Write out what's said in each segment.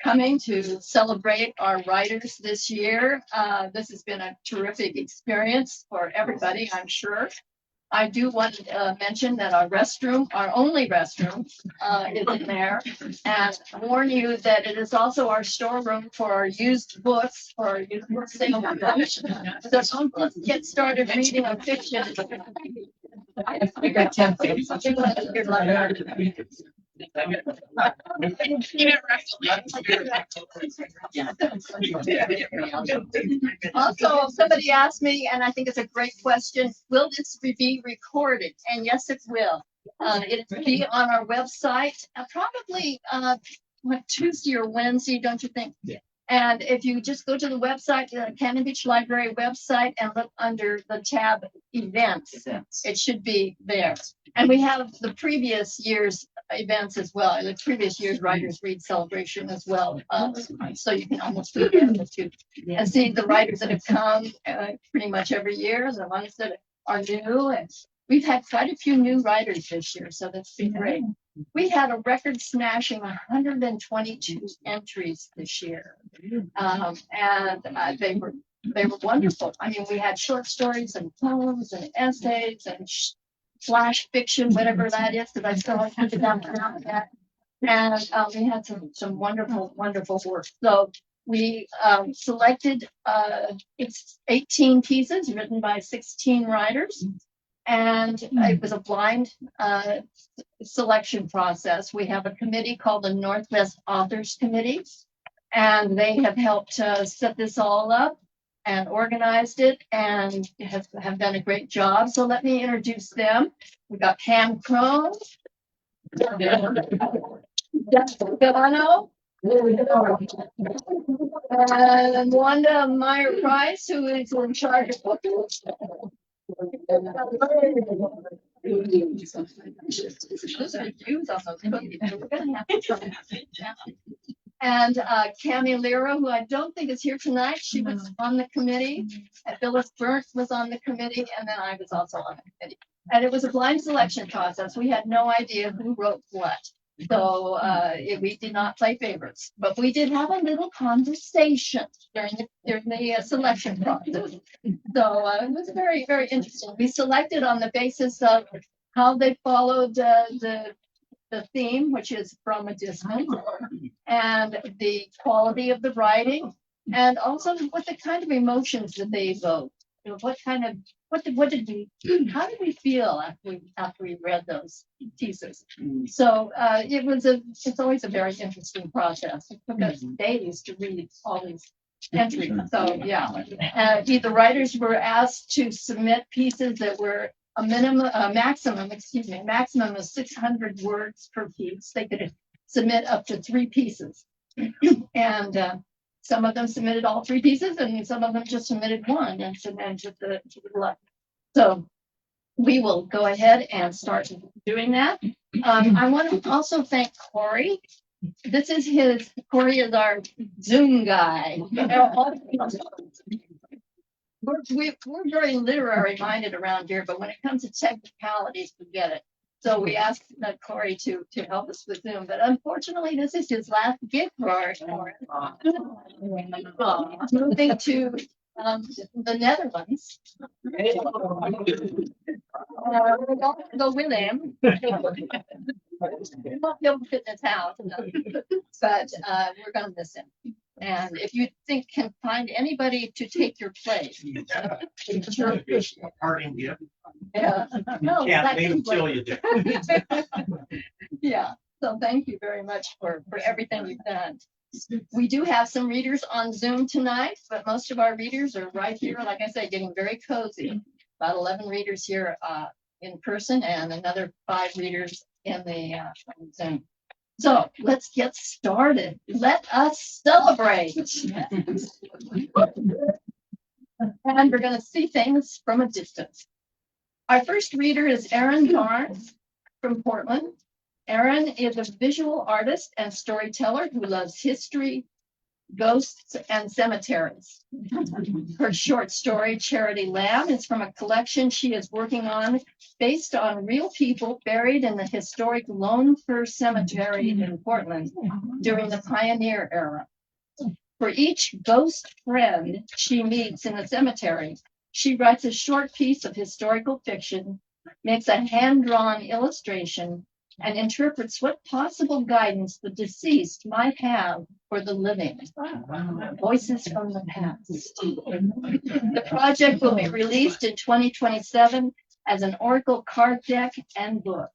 coming to celebrate our writers this year. This has been a terrific experience for everybody, I'm sure. I do want to mention that our restroom, our only restroom, is in there, and warn you that it is also our storeroom for our used books, for our used book sale. So don't get started reading a fiction. I got 10 pages. Also, somebody asked me, and I think it's a great question, will this be recorded? And yes, it will. It will be on our website, probably Tuesday or Wednesday, don't you think? Yeah. And if you just go to the website, the Cannon Beach Library website, and look under the tab events, it should be there. And we have the previous year's events as well, the previous year's Writers Read Celebration as well. So you can almost do it too. And see the writers that have come pretty much every year, the ones that are new. And we've had quite a few new writers this year, so that's been great. We had a record smashing 122 entries this year. And they were wonderful. I mean, we had short stories and poems and essays and flash fiction, whatever that is, that I still have to down that. And we had some wonderful work. So we selected it's 18 pieces written by 16 writers. And it was a blind selection process. We have a committee called the Northwest Authors Committee, and they have helped set this all up and organized it and have done a great job. So let me introduce them. We got Pam Crone, Delano, and Wanda Meyer Price, who is in charge of books. And Cami Lira, who I don't think is here tonight, she was on the committee. And Phyllis Burnt was on the committee, and then I was also on the committee. And it was a blind selection process. We had no idea who wrote what. So we did not play favorites, but we did have a little conversation during the selection process. So it was very, very interesting. We selected on the basis of how they followed the theme, which is from a distance, and the quality of the writing, and also what the kind of emotions that they evoke. You know, how did we feel after we read those pieces? So it's always a very interesting process. It took us days to read all these entries. So yeah, the writers were asked to submit pieces that were a maximum of 600 words per piece. They could submit up to 3 pieces, and some of them submitted all 3 pieces, and some of them just submitted one and to the left. So we will go ahead and start doing that. I want to also thank Corey. Corey is our Zoom guy. We're very literary minded around here, but when it comes to technicalities, forget it. So we asked Corey to help us with Zoom, but unfortunately, this is his last gig for us. Moving to the Netherlands. We're going to go with him. We won't be able to fit in his house, but we're going to miss him. And if you can find anybody to take your place. Parting gift. Yeah. No, Can't leave until you do. Yeah. So thank you very much for everything you've done. We do have some readers on Zoom tonight, but most of our readers are right here, like I said, getting very cozy. About 11 readers here in person and another 5 readers in the Zoom. So let's get started. Let us celebrate. And we're going to see things from a distance. Our first reader is Erin Barnes from Portland. Erin is a visual artist and storyteller who loves history, Ghosts and Cemeteries. Her short story, Charity Lamb, is from a collection she is working on based on real people buried in the historic Lone Fir Cemetery in Portland during the pioneer era. For each ghost friend she meets in the cemetery, she writes a short piece of historical fiction, makes a hand-drawn illustration, and interprets what possible guidance the deceased might have for the living. Voices from the past. The project will be released in 2027 as an Oracle card deck and book.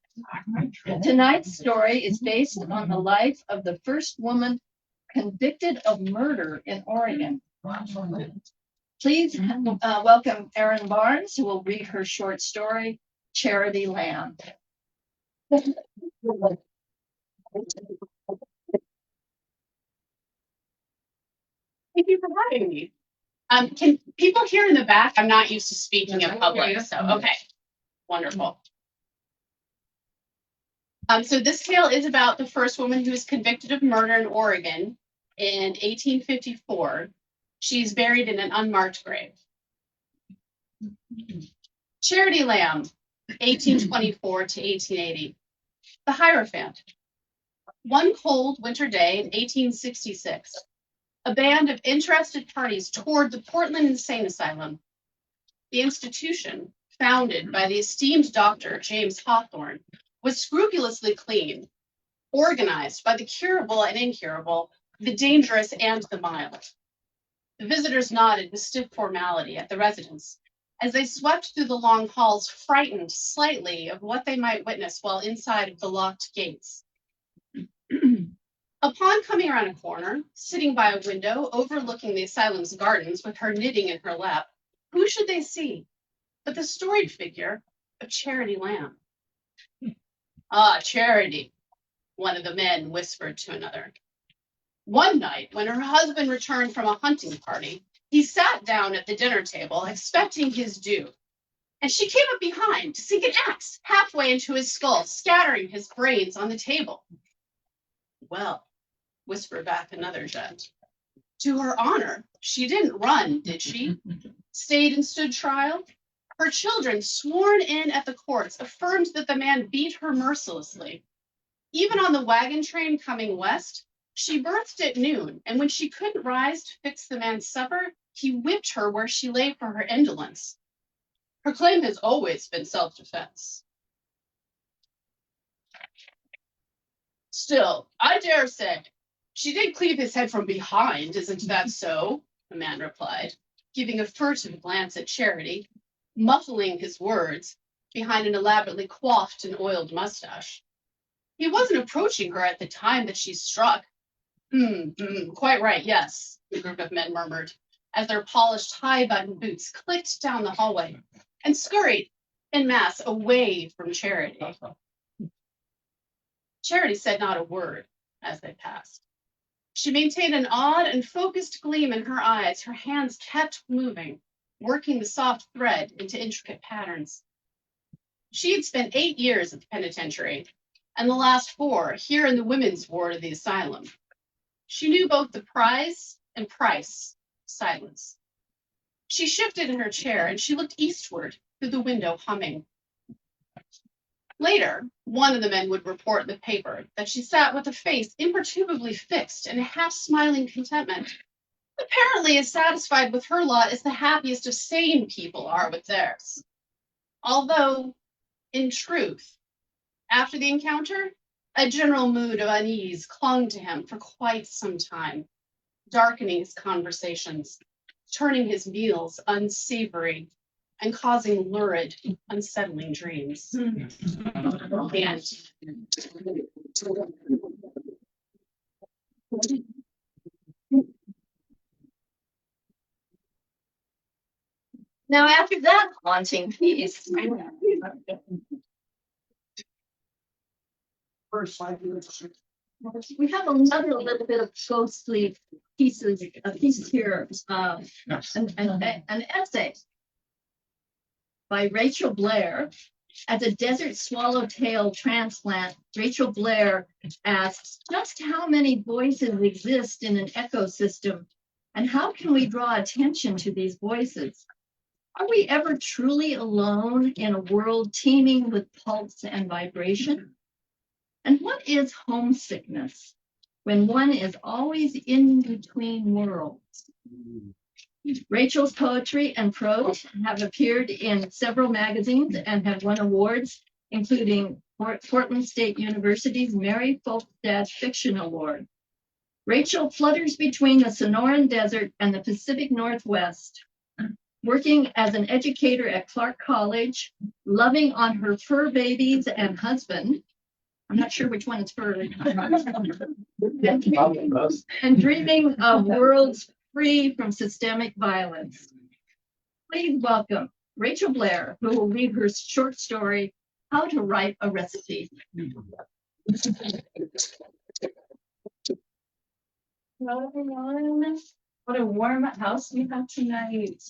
Tonight's story is based on the life of the first woman convicted of murder in Oregon. Please welcome Erin Barnes, who will read her short story, Charity Lamb. Thank you for having me. Can people hear in the back? I'm not used to speaking in public, so okay, wonderful. So this tale is about the first woman who was convicted of murder in Oregon in 1854. She's buried in an unmarked grave. Charity Lamb, 1824 to 1880. The Hierophant. One cold winter day in 1866, a band of interested parties toured the Portland Insane Asylum. The institution, founded by the esteemed Dr. James Hawthorne, was scrupulously clean, organized by the curable and incurable, the dangerous and the mild. The visitors nodded with stiff formality at the residents as they swept through the long halls, frightened slightly of what they might witness while inside of the locked gates. Upon coming around a corner, sitting by a window overlooking the asylum's gardens with her knitting in her lap, who should they see but the storied figure of Charity Lamb? Ah, Charity, one of the men whispered to another. One night, when her husband returned from a hunting party, he sat down at the dinner table expecting his due, and she came up behind to sink an axe halfway into his skull, scattering his brains on the table. Well, whispered back another gent. To her honor, she didn't run, did she? Stayed and stood trial? Her children, sworn in at the courts, affirmed that the man beat her mercilessly. Even on the wagon train coming west, she birthed at noon, and when she couldn't rise to fix the man's supper, he whipped her where she lay for her indolence. Her claim has always been self-defense. Still, I dare say, she did cleave his head from behind, isn't that so? The man replied, giving a furtive glance at Charity, muffling his words behind an elaborately coiffed and oiled mustache. He wasn't approaching her at the time that she struck. Quite right, yes, the group of men murmured, as their polished high-button boots clicked down the hallway and scurried en masse away from Charity. Charity said not a word as they passed. She maintained an odd and focused gleam in her eyes. Her hands kept moving, working the soft thread into intricate patterns. She had spent 8 years at the penitentiary, and the last 4 here in the women's ward of the asylum. She knew both the prize and price of silence. She shifted in her chair, and she looked eastward through the window, humming. Later, one of the men would report in the paper that she sat with a face imperturbably fixed and a half-smiling contentment, apparently as satisfied with her lot as the happiest of sane people are with theirs. Although, in truth, after the encounter, a general mood of unease clung to him for quite some time, darkening his conversations, turning his meals unsavory, and causing lurid, unsettling dreams. Now, after that haunting piece, we have another little bit of ghostly pieces, a piece here, an essay by Rachel Blair, As a desert swallowtail transplant, Rachel Blair asks, just how many voices exist in an ecosystem, and how can we draw attention to these voices? Are we ever truly alone in a world teeming with pulse and vibration? And what is homesickness when one is always in between worlds? Rachel's poetry and prose have appeared in several magazines and have won awards, including Portland State University's Mary Folstad Fiction Award. Rachel flutters between the Sonoran Desert and the Pacific Northwest, working as an educator at Clark College, loving on her fur babies and husband. I'm not sure which one is fur. And dreaming of worlds free from systemic violence. Please welcome Rachel Blair, who will read her short story, How to Write a Recipe. Hello, everyone. What a warm house we have tonight.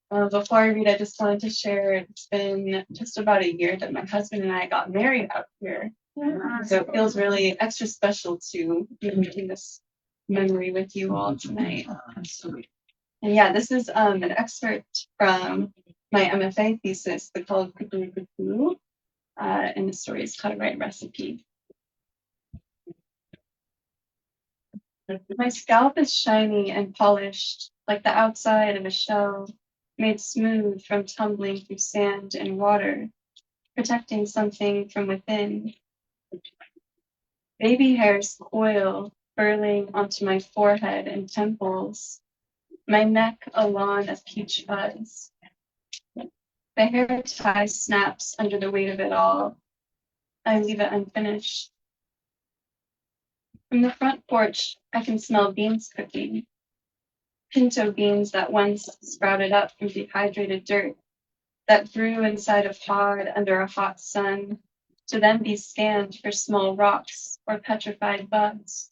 Before I read, I just wanted to share it's been just about a year that my husband and I got married out here. So it feels really extra special to be making this memory with you all tonight. And yeah, this is an excerpt from my MFA thesis, The Call of Cthulhu Cthulhu, and the story is How to Write a Recipe. My scalp is shiny and polished, like the outside of a shell, made smooth from tumbling through sand and water, protecting something from within. Baby hairs coil, burling onto my forehead and temples, my neck a lawn of peach fuzz. The hair tie snaps under the weight of it all. I leave it unfinished. From the front porch, I can smell beans cooking. Pinto beans that once sprouted up from dehydrated dirt, that grew inside a pod under a hot sun, to then be scanned for small rocks or petrified bugs.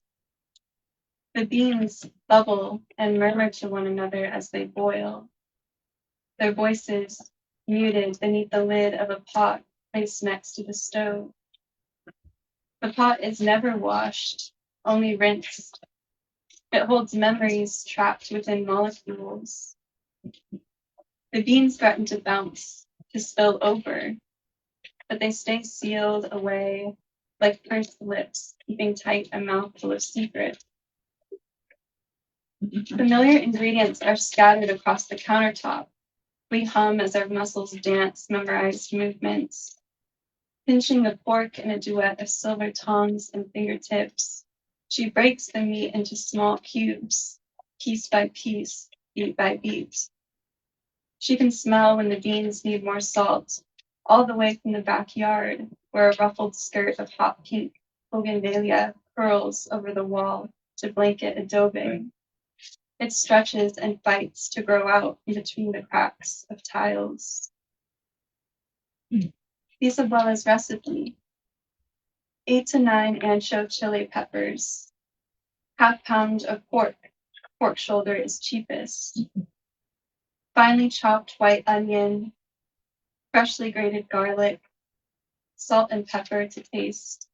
The beans bubble and murmur to one another as they boil, their voices muted beneath the lid of a pot placed next to the stove. The pot is never washed, only rinsed. It holds memories trapped within molecules. The beans threaten to bounce, to spill over, but they stay sealed away like pursed lips, keeping tight a mouthful of secret. Familiar ingredients are scattered across the countertop. We hum as our muscles dance memorized movements, pinching the pork in a duet of silver tongs and fingertips. She breaks the meat into small cubes, piece by piece, beat by beat. She can smell when the beans need more salt, all the way from the backyard, where a ruffled skirt of hot pink bougainvillea curls over the wall to blanket adobe. It stretches and fights to grow out in between the cracks of tiles. Isabella's recipe: 8 to 9 ancho chili peppers, half pound of pork shoulder is cheapest, finely chopped white onion, freshly grated garlic, salt and pepper to taste,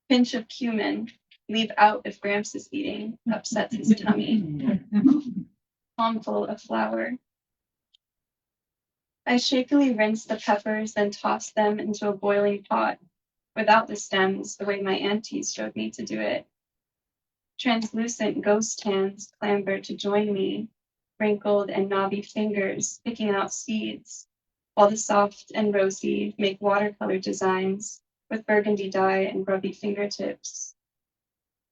pinch of cumin, leave out if Gramps is eating, upsets his tummy, palmful of flour. I shakily rinse the peppers, then toss them into a boiling pot, without the stems, the way my aunties showed me to do it. Translucent ghost hands clamber to join me, wrinkled and knobby fingers picking out seeds, while the soft and rosy make watercolor designs with burgundy dye and grubby fingertips.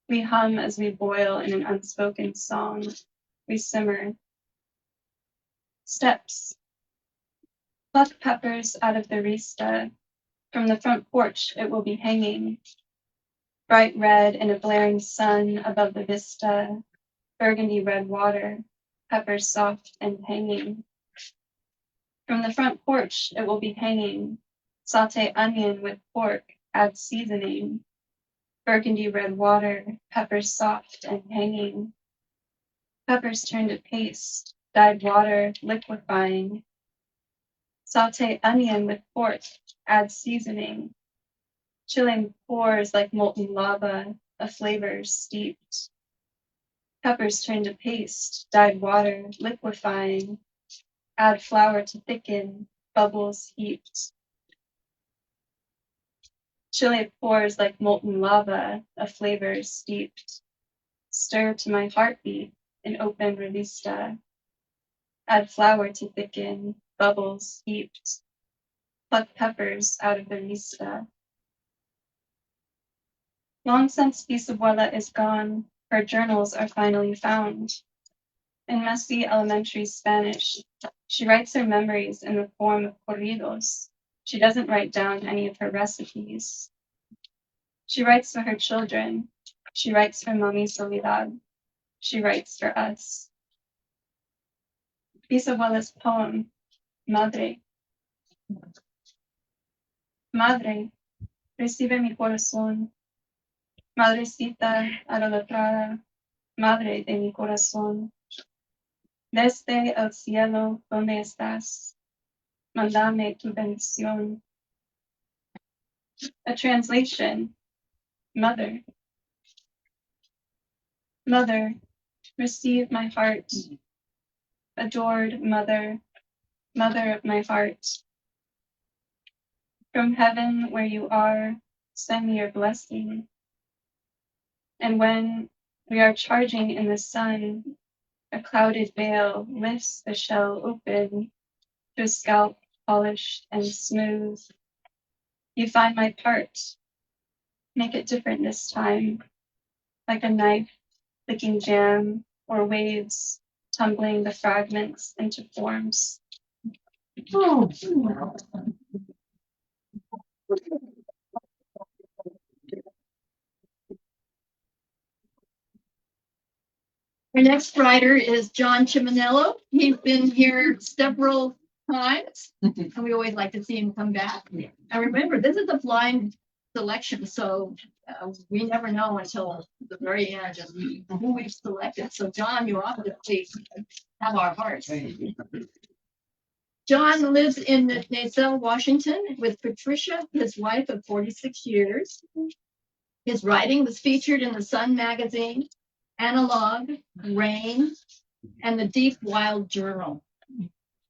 We hum as we boil in an unspoken song. We simmer. Steps. Pluck peppers out of the rista. From the front porch, it will be hanging. Bright red in a blaring sun above the vista. Burgundy red water. Peppers soft and hanging. From the front porch, it will be hanging. Saute onion with pork, add seasoning. Burgundy red water, peppers soft and hanging. Peppers turn to paste, dyed water liquefying. Saute onion with pork, add seasoning. Chilling pours like molten lava, a flavor steeped. Peppers turn to paste, dyed water, liquefying. Add flour to thicken, bubbles heaped. Chili pours like molten lava, a flavor steeped. Stir to my heartbeat, an open revista. Add flour to thicken, bubbles heaped. Pluck peppers out of the vista. Long since Bisabuela is gone, her journals are finally found. In messy elementary Spanish, she writes her memories in the form of corridos. She doesn't write down any of her recipes. She writes for her children. She writes for Mami Soledad. She writes for us. Bisabuela's poem, Madre. Madre, recibe mi corazón. Madrecita idolatrada, madre de mi corazón. Desde el cielo donde estás, mandame tu bendición. A translation, Mother. Mother, receive my heart. Adored Mother, Mother of my heart. From heaven where you are, send me your blessing. And when we are charging in the sun, a clouded veil lifts the shell open to a scalp polished and smooth. You find my part. Make it different this time, like a knife licking jam or waves tumbling the fragments into forms. Oh. Our next writer is John Chiminello. He's been here several times, and we always like to see him come back. And remember, this is a blind selection, so we never know until the very end of who we've selected. So, John, you obviously have our hearts. John lives in Nacelle, Washington, with Patricia, his wife of 46 years. His writing was featured in the Sun magazine, Analog, Rain, and the Deep Wild Journal.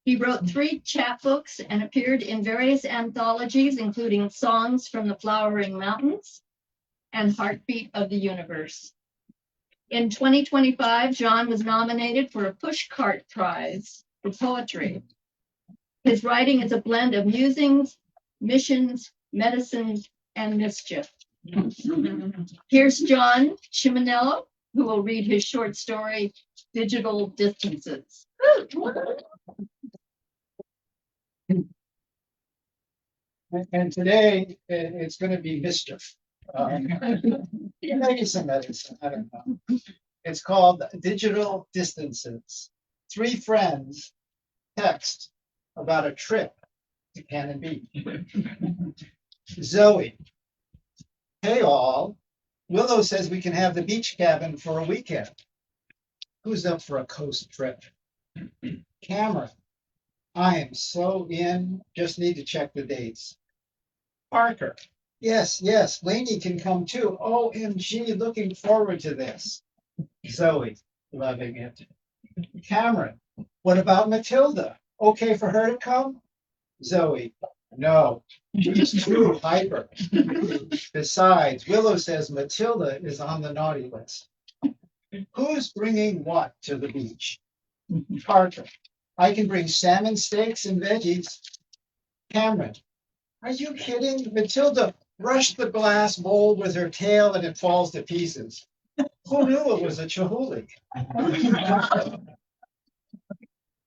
He wrote 3 chapbooks and appeared in various anthologies, including Songs from the Flowering Mountains and Heartbeat of the Universe. In 2025, John was nominated for a Pushcart Prize for poetry. His writing is a blend of musings, missions, medicine, and mischief. Here's John Chiminello, who will read his short story, Digital Distances. And today it's going to be mischief. Maybe some medicine, I don't know. It's called Digital Distances. 3 friends text about a trip to Cannon Beach. Zoe, hey all, Willow says we can have the beach cabin for a weekend. Who's up for a coast trip? Cameron, I am so in, just need to check the dates. Parker, yes, Lainey can come too. OMG, looking forward to this. Zoe, loving it. Cameron, what about Matilda? Okay for her to come? Zoe, no, she's too hyper. Besides, Willow says Matilda is on the naughty list. Who's bringing what to the beach? Parker, I can bring salmon steaks and veggies. Cameron, are you kidding? Matilda brushed the glass mold with her tail and it falls to pieces. Who knew it was a Chihuly?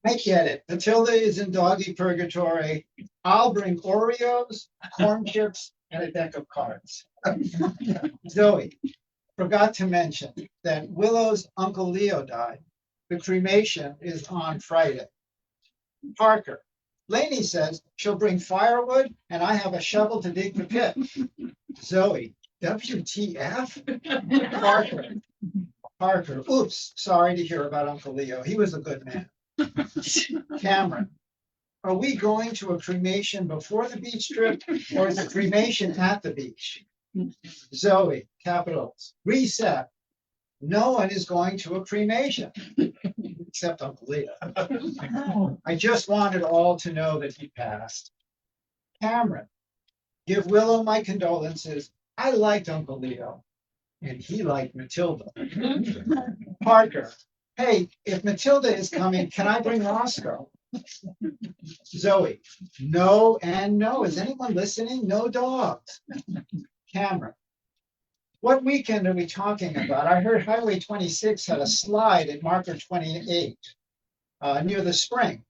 I get it. Matilda is in doggy purgatory. I'll bring Oreos, corn chips, and a deck of cards. Zoe, forgot to mention that Willow's Uncle Leo died. The cremation is on Friday. Parker, Lainey says she'll bring firewood and I have a shovel to dig the pit. Zoe, WTF? Parker, oops, sorry to hear about Uncle Leo. He was a good man. Cameron, Are we going to a cremation before the beach trip or is it cremation at the beach? Zoe, capitals, reset. No one is going to a cremation except Uncle Leo. I just wanted all to know that he passed. Cameron, give Willow my condolences. I liked Uncle Leo and he liked Matilda. Parker, hey, if Matilda is coming, can I bring Roscoe? Zoe, no and no. Is anyone listening? No dogs. Cameron, what weekend are we talking about? I heard Highway 26 had a slide at marker 28 near the spring.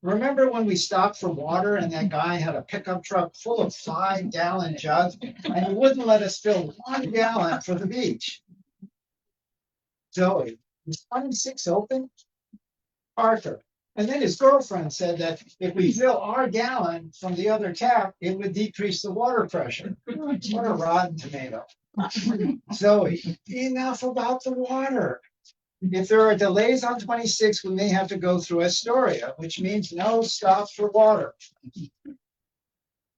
Remember when we stopped for water and that guy had a pickup truck full of 5-gallon jugs and he wouldn't let us fill 1 gallon for the beach? Zoe, is 26 open? Parker, and then his girlfriend said that if we fill our gallon from the other tap, it would decrease the water pressure. What a rotten tomato. Zoe, enough about the water. If there are delays on 26, we may have to go through Astoria, which means no stops for water.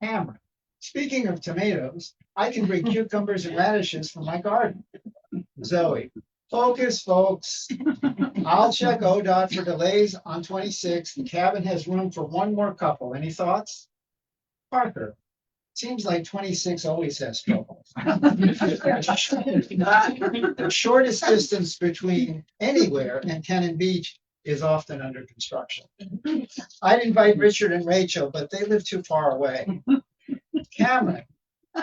Cameron, speaking of tomatoes, I can bring cucumbers and radishes from my garden. Zoe, focus, folks. I'll check ODOT for delays on 26. The cabin has room for one more couple. Any thoughts? Parker, seems like 26 always has trouble. The shortest distance between anywhere and Cannon Beach is often under construction. I'd invite Richard and Rachel, but they live too far away. Cameron,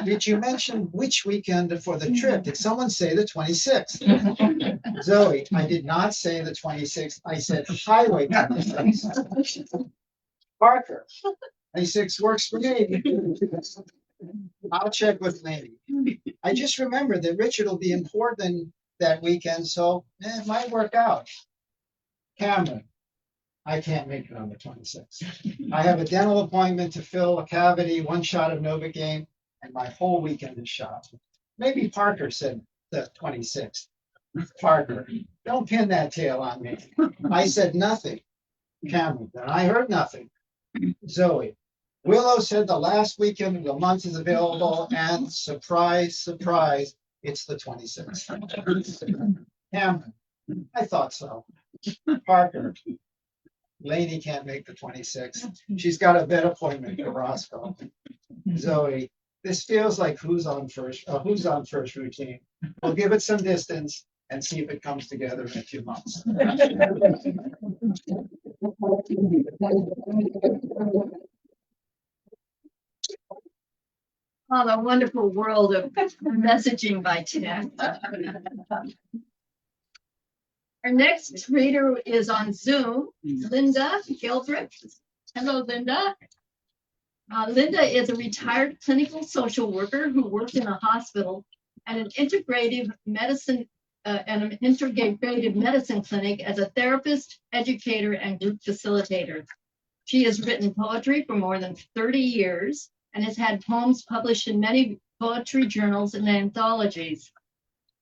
did you mention which weekend for the trip? Did someone say the 26th? Zoe, I did not say the 26th. I said Highway 26. Parker, 26 works for me. I'll check with Laney. I just remembered that Richard will be in Portland that weekend, so it might work out. Cameron, I can't make it on the 26th. I have a dental appointment to fill a cavity, 1 shot of Novocaine, and my whole weekend is shot. Maybe Parker said the 26th. Parker, don't pin that tail on me. I said nothing. Cameron, then I heard nothing. Zoe, Willow said the last weekend of the month is available, and surprise, surprise, it's the 26th. Cameron, I thought so. Parker, Laney can't make the 26th. She's got a vet appointment for Roscoe. Zoe, this feels like who's on first routine. We'll give it some distance and see if it comes together in a few months. Oh, the wonderful world of messaging by text. Our next reader is on Zoom, Linda Gilbert. Hello, Linda. Linda is a retired clinical social worker who worked in a hospital and an integrative medicine clinic as a therapist, educator, and group facilitator. She has written poetry for more than 30 years and has had poems published in many poetry journals and anthologies.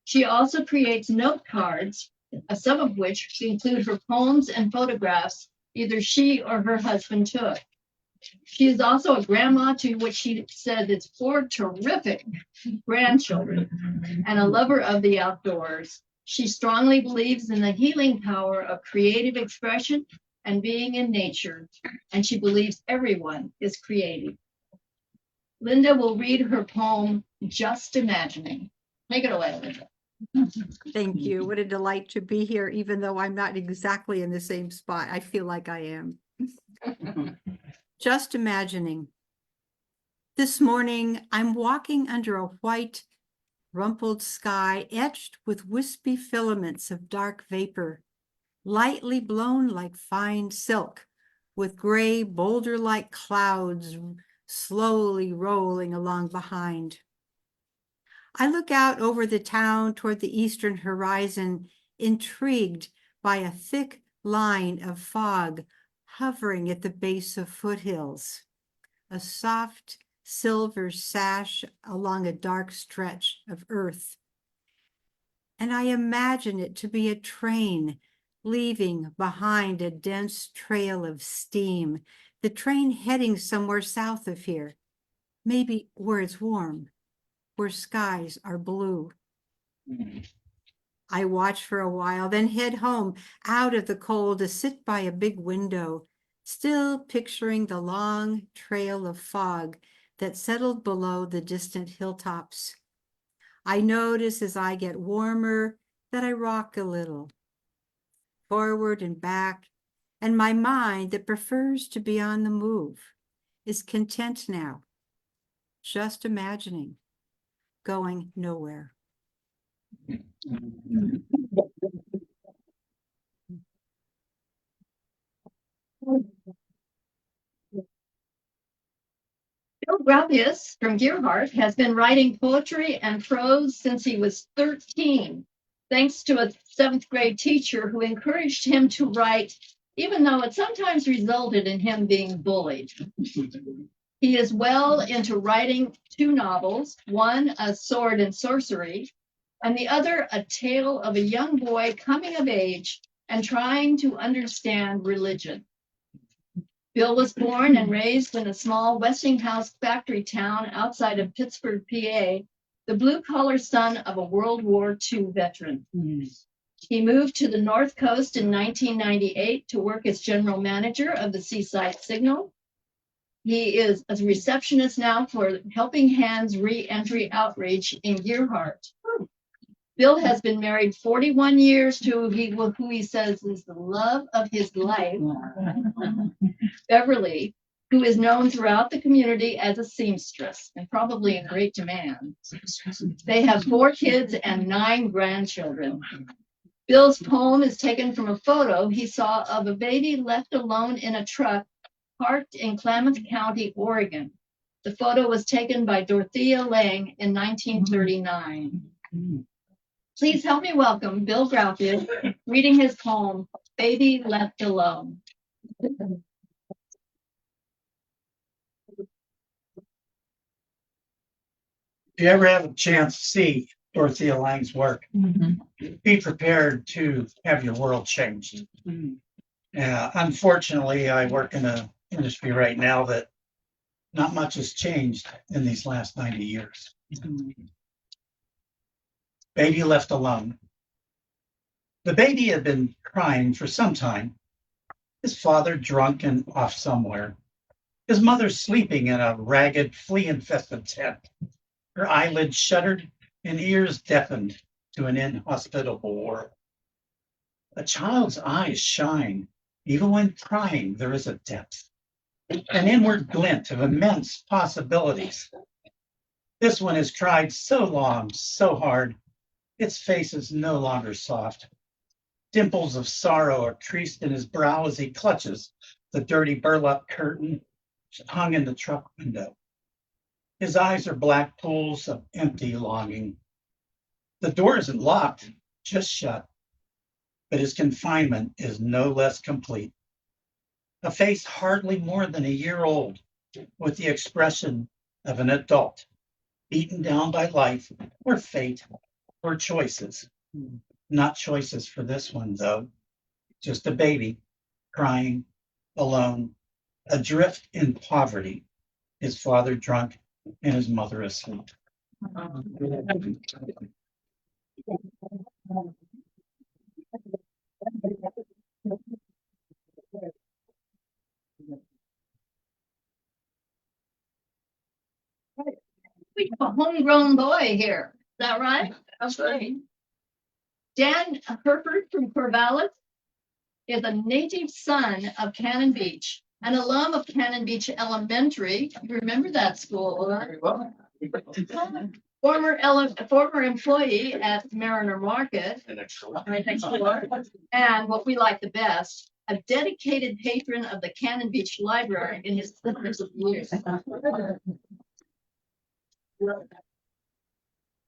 She also creates note cards, some of which include her poems and photographs either she or her husband took. She is also a grandma to what she said is 4 terrific grandchildren and a lover of the outdoors. She strongly believes in the healing power of creative expression and being in nature, and she believes everyone is creative. Linda will read her poem, Just Imagining. Take it away, Linda. Thank you. What a delight to be here, even though I'm not exactly in the same spot. I feel like I am. Just imagining. This morning, I'm walking under a white, rumpled sky etched with wispy filaments of dark vapor, lightly blown like fine silk, with gray boulder-like clouds slowly rolling along behind. I look out over the town toward the eastern horizon, intrigued by a thick line of fog hovering at the base of foothills, a soft silver sash along a dark stretch of earth. And I imagine it to be a train leaving behind a dense trail of steam The train heading somewhere south of here, maybe where it's warm, where skies are blue. I watch for a while, then head home out of the cold to sit by a big window, still picturing the long trail of fog that settled below the distant hilltops. I notice as I get warmer that I rock a little, forward and back, and my mind that prefers to be on the move is content now, just imagining, going nowhere. Bill Gropius from Gearhart has been writing poetry and prose since he was 13, thanks to a 7th grade teacher who encouraged him to write, even though it sometimes resulted in him being bullied. He is well into writing 2 novels, one a sword and sorcery, and the other a tale of a young boy coming of age and trying to understand religion. Bill was born and raised in a small Westinghouse factory town outside of Pittsburgh, PA, the blue-collar son of a World War II veteran. He moved to the North Coast in 1998 to work as general manager of the Seaside Signal. He is a receptionist now for Helping Hands Re-Entry Outreach in Gearhart. Bill has been married 41 years to who he says is the love of his life, Beverly, who is known throughout the community as a seamstress and probably in great demand. They have 4 kids and 9 grandchildren. Bill's poem is taken from a photo he saw of a baby left alone in a truck parked in Klamath County, Oregon. The photo was taken by Dorothea Lange in 1939. Please help me welcome Bill Gropius reading his poem, Baby Left Alone. Do you ever have a chance to see Dorothea Lange's work? Be prepared to have your world changed. Unfortunately, I work in an industry right now that not much has changed in these last 90 years. Baby left alone. The baby had been crying for some time. His father drunk and off somewhere. His mother sleeping in a ragged, flea-infested tent. Her eyelids shuttered and ears deafened to an inhospitable world. A child's eyes shine. Even when crying, there is a depth, an inward glint of immense possibilities. This one has cried so long, so hard, its face is no longer soft. Dimples of sorrow are creased in his brow as he clutches the dirty burlap curtain hung in the truck window. His eyes are black pools of empty longing. The door isn't locked, just shut, but his confinement is no less complete. A face hardly more than a year old, with the expression of an adult, beaten down by life or fate or choices. Not choices for this one, though. Just a baby, crying, alone, adrift in poverty, his father drunk and his mother asleep. We have a homegrown boy here. Is that right? That's right. Dan Herford from Corvallis is a native son of Cannon Beach, an alum of Cannon Beach Elementary. You remember that school? Former employee at Mariner Market, right next door, and what we like the best, a dedicated patron of the Cannon Beach Library in his hundreds of years.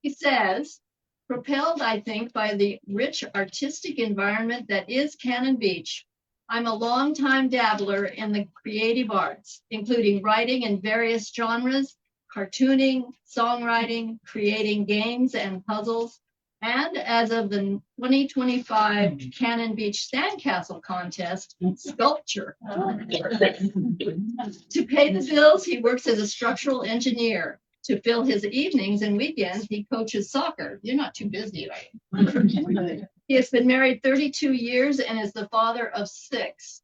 He says, propelled, I think, by the rich artistic environment that is Cannon Beach, I'm a longtime dabbler in the creative arts, including writing in various genres, cartooning, songwriting, creating games and puzzles, And as of the 2025 Cannon Beach Sandcastle Contest, sculpture. To pay the bills, he works as a structural engineer. To fill his evenings and weekends, he coaches soccer. You're not too busy, right? He has been married 32 years and is the father of 6.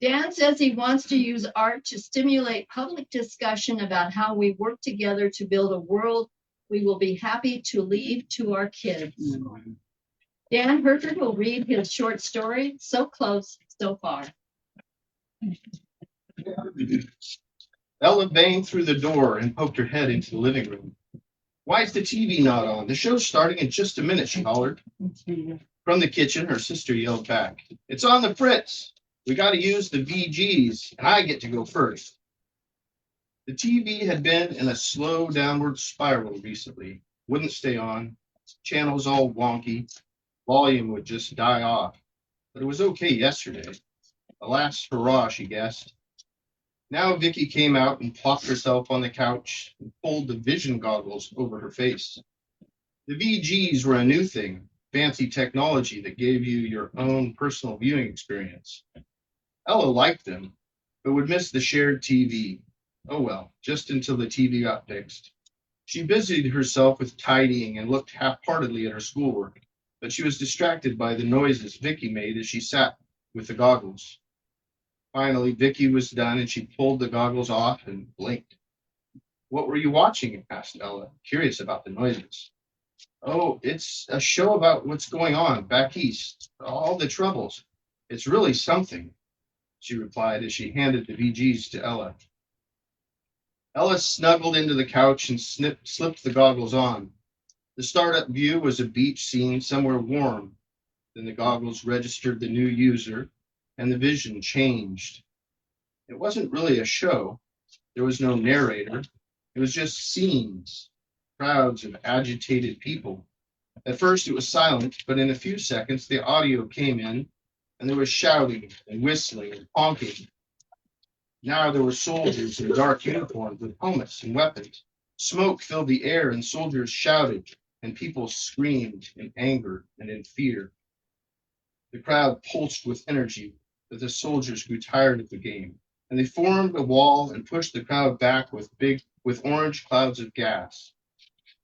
Dan says he wants to use art to stimulate public discussion about how we work together to build a world we will be happy to leave to our kids. Dan Herford will read his short story, So Close, So Far. Ella banged through the door and poked her head into the living room. Why is the TV not on? The show's starting in just a minute, she hollered. From the kitchen, her sister yelled back, It's on the Fritz. We got to use the VGs, and I get to go first. The TV had been in a slow downward spiral recently. Wouldn't stay on. Channels all wonky. Volume would just die off. But it was okay yesterday. A last hurrah, she guessed. Now Vicky came out and plopped herself on the couch and pulled the vision goggles over her face. The VGs were a new thing, fancy technology that gave you your own personal viewing experience. Ella liked them, but would miss the shared TV. Oh well, just until the TV got fixed. She busied herself with tidying and looked half-heartedly at her schoolwork, but she was distracted by the noises Vicky made as she sat with the goggles. Finally, Vicky was done and she pulled the goggles off and blinked. What were you watching? Asked Ella, curious about the noises. Oh, it's a show about what's going on back east, all the troubles. It's really something, she replied as she handed the VGs to Ella. Ella snuggled into the couch and slipped the goggles on. The startup view was a beach scene somewhere warm. Then the goggles registered the new user, and the vision changed. It wasn't really a show. There was no narrator. It was just scenes, crowds of agitated people. At first it was silent, but in a few seconds the audio came in, and there was shouting and whistling and honking. Now there were soldiers in dark uniforms with helmets and weapons. Smoke filled the air, and soldiers shouted, and people screamed in anger and in fear. The crowd pulsed with energy, but the soldiers grew tired of the game, and they formed a wall and pushed the crowd back with orange clouds of gas.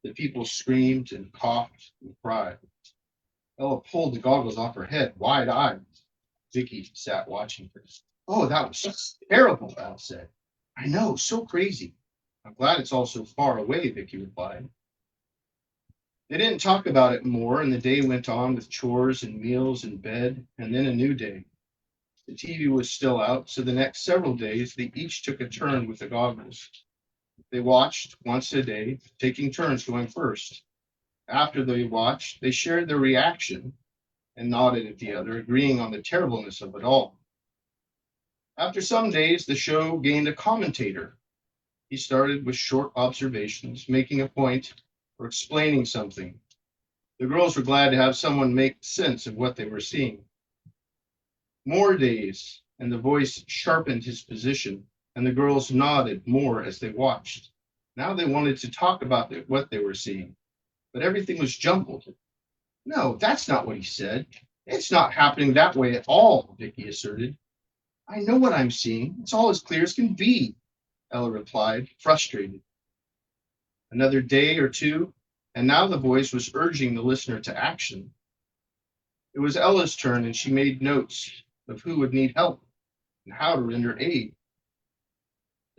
The people screamed and coughed and cried. Ella pulled the goggles off her head, wide-eyed. Vicky sat watching her. Oh, that was just terrible, Ella said. I know, so crazy. I'm glad it's all so far away, Vicky replied. They didn't talk about it more, and the day went on with chores and meals and bed, and then a new day. The TV was still out, so the next several days they each took a turn with the goggles. They watched once a day, taking turns going first. After they watched, they shared their reaction and nodded at the other, agreeing on the terribleness of it all. After some days, the show gained a commentator. He started with short observations, making a point or explaining something. The girls were glad to have someone make sense of what they were seeing. More days, and the voice sharpened his position, and the girls nodded more as they watched. Now they wanted to talk about what they were seeing, but everything was jumbled. No, that's not what he said. It's not happening that way at all, Vicky asserted. I know what I'm seeing. It's all as clear as can be, Ella replied, frustrated. Another day or two, and now the voice was urging the listener to action. It was Ella's turn, and she made notes of who would need help and how to render aid.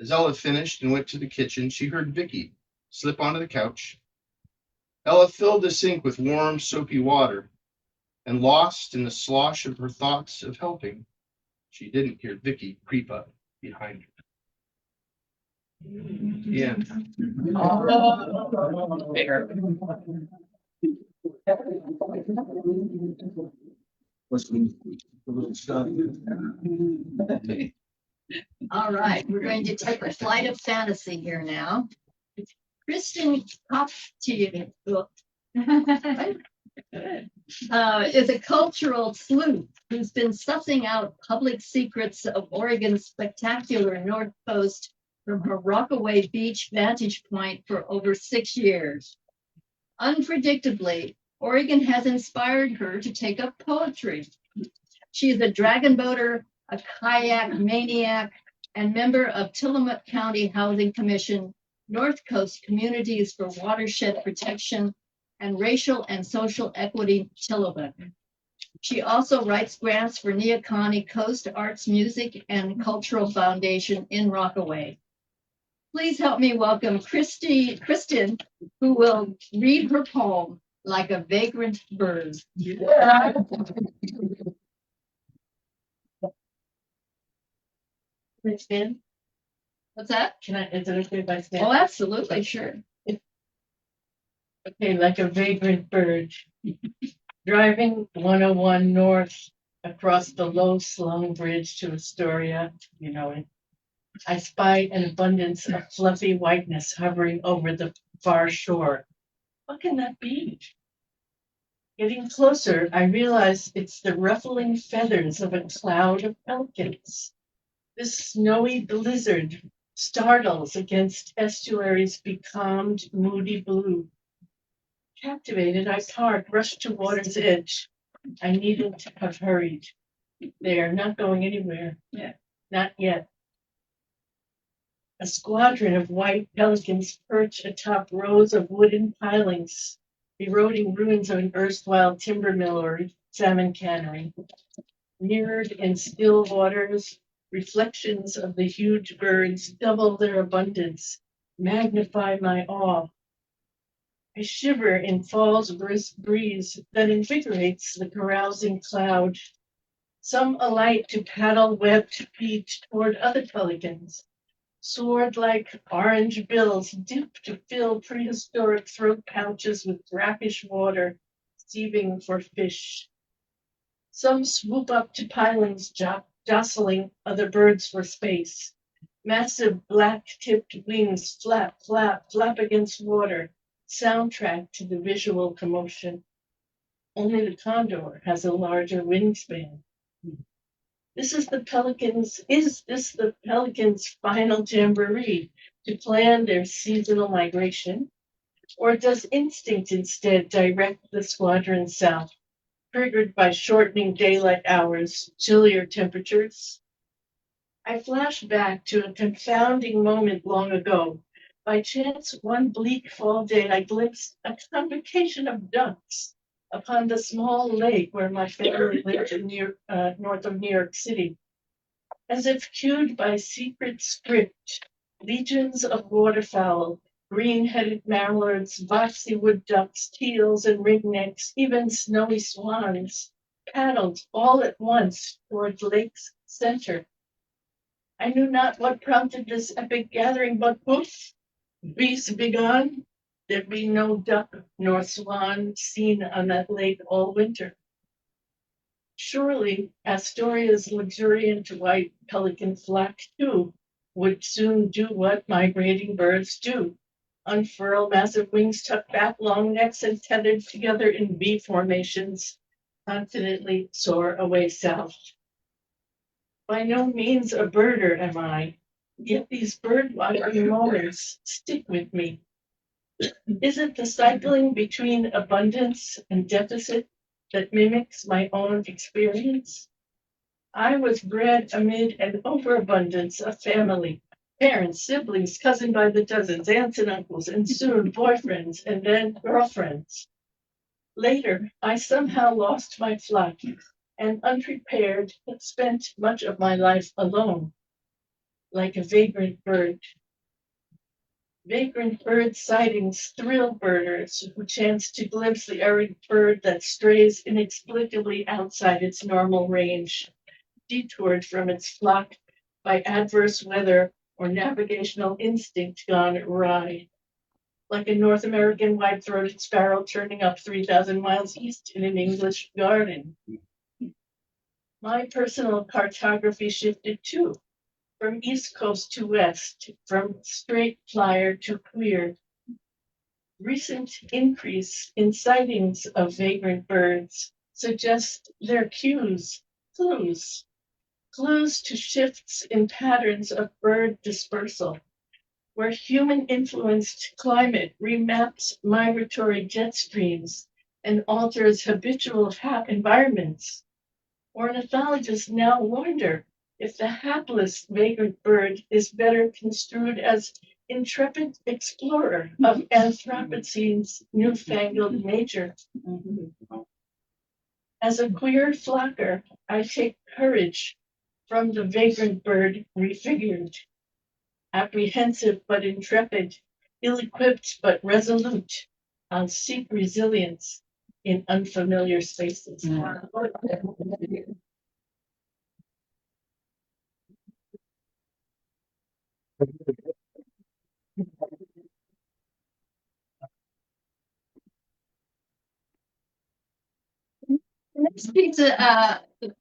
As Ella finished and went to the kitchen, she heard Vicky slip onto the couch. Ella filled the sink with warm, soapy water, and lost in the slosh of her thoughts of helping, she didn't hear Vicky creep up behind her. Yeah. All right, we're going to take a flight of fantasy here now. Kristen Koptier is a cultural sleuth who's been sussing out public secrets of Oregon's spectacular North Coast from her Rockaway Beach vantage point for over 6 years. Unpredictably, Oregon has inspired her to take up poetry. She is a dragon boater, a kayak maniac, and member of Tillamook County Housing Commission, North Coast Communities for Watershed Protection, and Racial and Social Equity Tillamook. She also writes grants for Neoconi Coast Arts Music and Cultural Foundation in Rockaway. Please help me welcome Kristen, who will read her poem, Like a Vagrant Bird. Can I stand? What's that? Is it okay if I stand? Oh, absolutely, sure. Okay, like a vagrant bird. Driving 101 north across the low slung bridge to Astoria, you know it. I spied an abundance of fluffy whiteness hovering over the far shore. What can that be? Getting closer, I realize it's the ruffling feathers of a cloud of pelicans. This snowy blizzard startles against estuary's becalmed, moody blue. Captivated, I park, rushed to water's edge. I needn't have hurried. They are not going anywhere. Yeah. Not yet. A squadron of white pelicans perch atop rows of wooden pilings, eroding ruins of an erstwhile timber mill or salmon cannery. Mirrored in still waters, reflections of the huge birds double their abundance, magnify my awe. I shiver in fall's brisk breeze that invigorates the carousing cloud. Some alight to paddle webbed feet toward other pelicans. Sword-like orange bills dip to fill prehistoric throat pouches with brackish water, sieving for fish. Some swoop up to pilings, jostling other birds for space. Massive black-tipped wings flap, flap, flap against water, soundtrack to the visual commotion. Only the condor has a larger wingspan. Is this the pelicans' final jamboree to plan their seasonal migration? Or does instinct instead direct the squadron south, triggered by shortening daylight hours, chillier temperatures? I flash back to a confounding moment long ago. By chance, one bleak fall day, I glimpsed a convocation of ducks upon the small lake where my family lived north of New York City. As if cued by secret script, legions of waterfowl, green-headed mallards, boxy wood ducks, teals, and ringnecks, even snowy swans, paddled all at once toward the lake's center. I knew not what prompted this epic gathering, but poof, beast begone, there be no duck nor swan seen on that lake all winter. Surely Astoria's luxuriant white pelican flock too would soon do what migrating birds do, unfurl massive wings, tuck back long necks, and tethered together in V formations, confidently soar away south. By no means a birder am I, yet these bird-watching moments stick with me. Is it the cycling between abundance and deficit that mimics my own experience? I was bred amid an overabundance of family, parents, siblings, cousins by the dozens, aunts and uncles, and soon boyfriends, and then girlfriends. Later, I somehow lost my flock, and unprepared, spent much of my life alone, like a vagrant bird. Vagrant bird sightings thrill birders who chance to glimpse the errant bird that strays inexplicably outside its normal range, detoured from its flock by adverse weather or navigational instinct gone awry. Like a North American white-throated sparrow turning up 3,000 miles east in an English garden. My personal cartography shifted too, from east coast to west, from straight flyer to queer. Recent increase in sightings of vagrant birds suggests their clues to shifts in patterns of bird dispersal. where human-influenced climate remaps migratory jet streams and alters habitual environments. Ornithologists now wonder if the hapless vagrant bird is better construed as intrepid explorer of Anthropocene's newfangled nature. As a queer flocker, I take courage from the vagrant bird refigured, apprehensive but intrepid, ill-equipped but resolute. I'll seek resilience in unfamiliar spaces. The next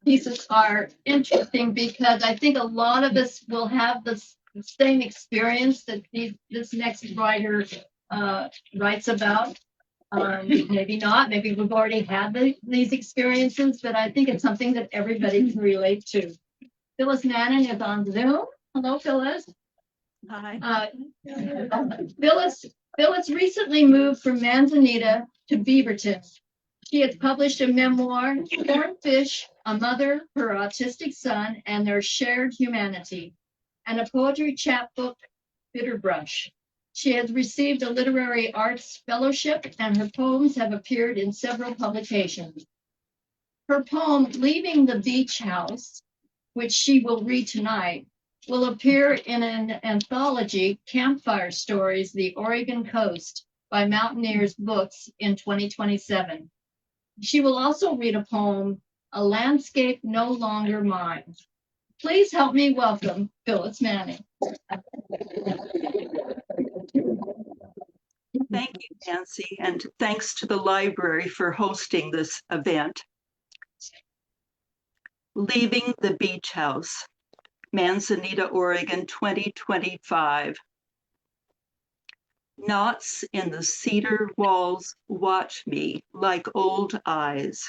pieces are interesting because I think a lot of us will have the same experience that this next writer writes about. Maybe not, maybe we've already had these experiences, but I think it's something that everybody can relate to. Phyllis Manning is on Zoom. Hello, Phyllis. Hi. Phyllis recently moved from Manzanita to Beaverton. She has published a memoir, Cornfish, a mother, her autistic son, and their shared humanity, and a poetry chapbook, Bitterbrush. She has received a literary arts fellowship, and her poems have appeared in several publications. Her poem, Leaving the Beach House, which she will read tonight, will appear in an anthology, Campfire Stories, The Oregon Coast, by Mountaineers Books in 2027. She will also read a poem, A Landscape No Longer Mine. Please help me welcome Phyllis Manning. Thank you, Nancy, and thanks to the library for hosting this event. Leaving the Beach House, Manzanita, Oregon, 2025. Knots in the cedar walls watch me like old eyes,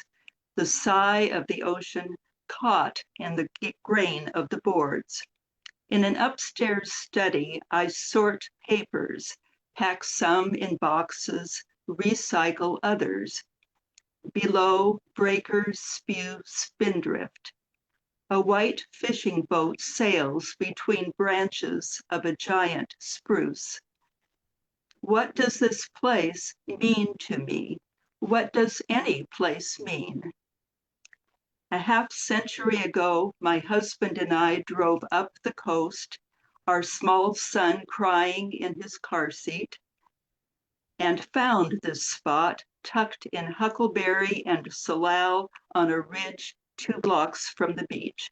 the sigh of the ocean caught in the grain of the boards. In an upstairs study, I sort papers, pack some in boxes, recycle others. Below, breakers spew spindrift. A white fishing boat sails between branches of a giant spruce. What does this place mean to me? What does any place mean? A half century ago, my husband and I drove up the coast, our small son crying in his car seat, and found this spot tucked in huckleberry and salal on a ridge 2 blocks from the beach.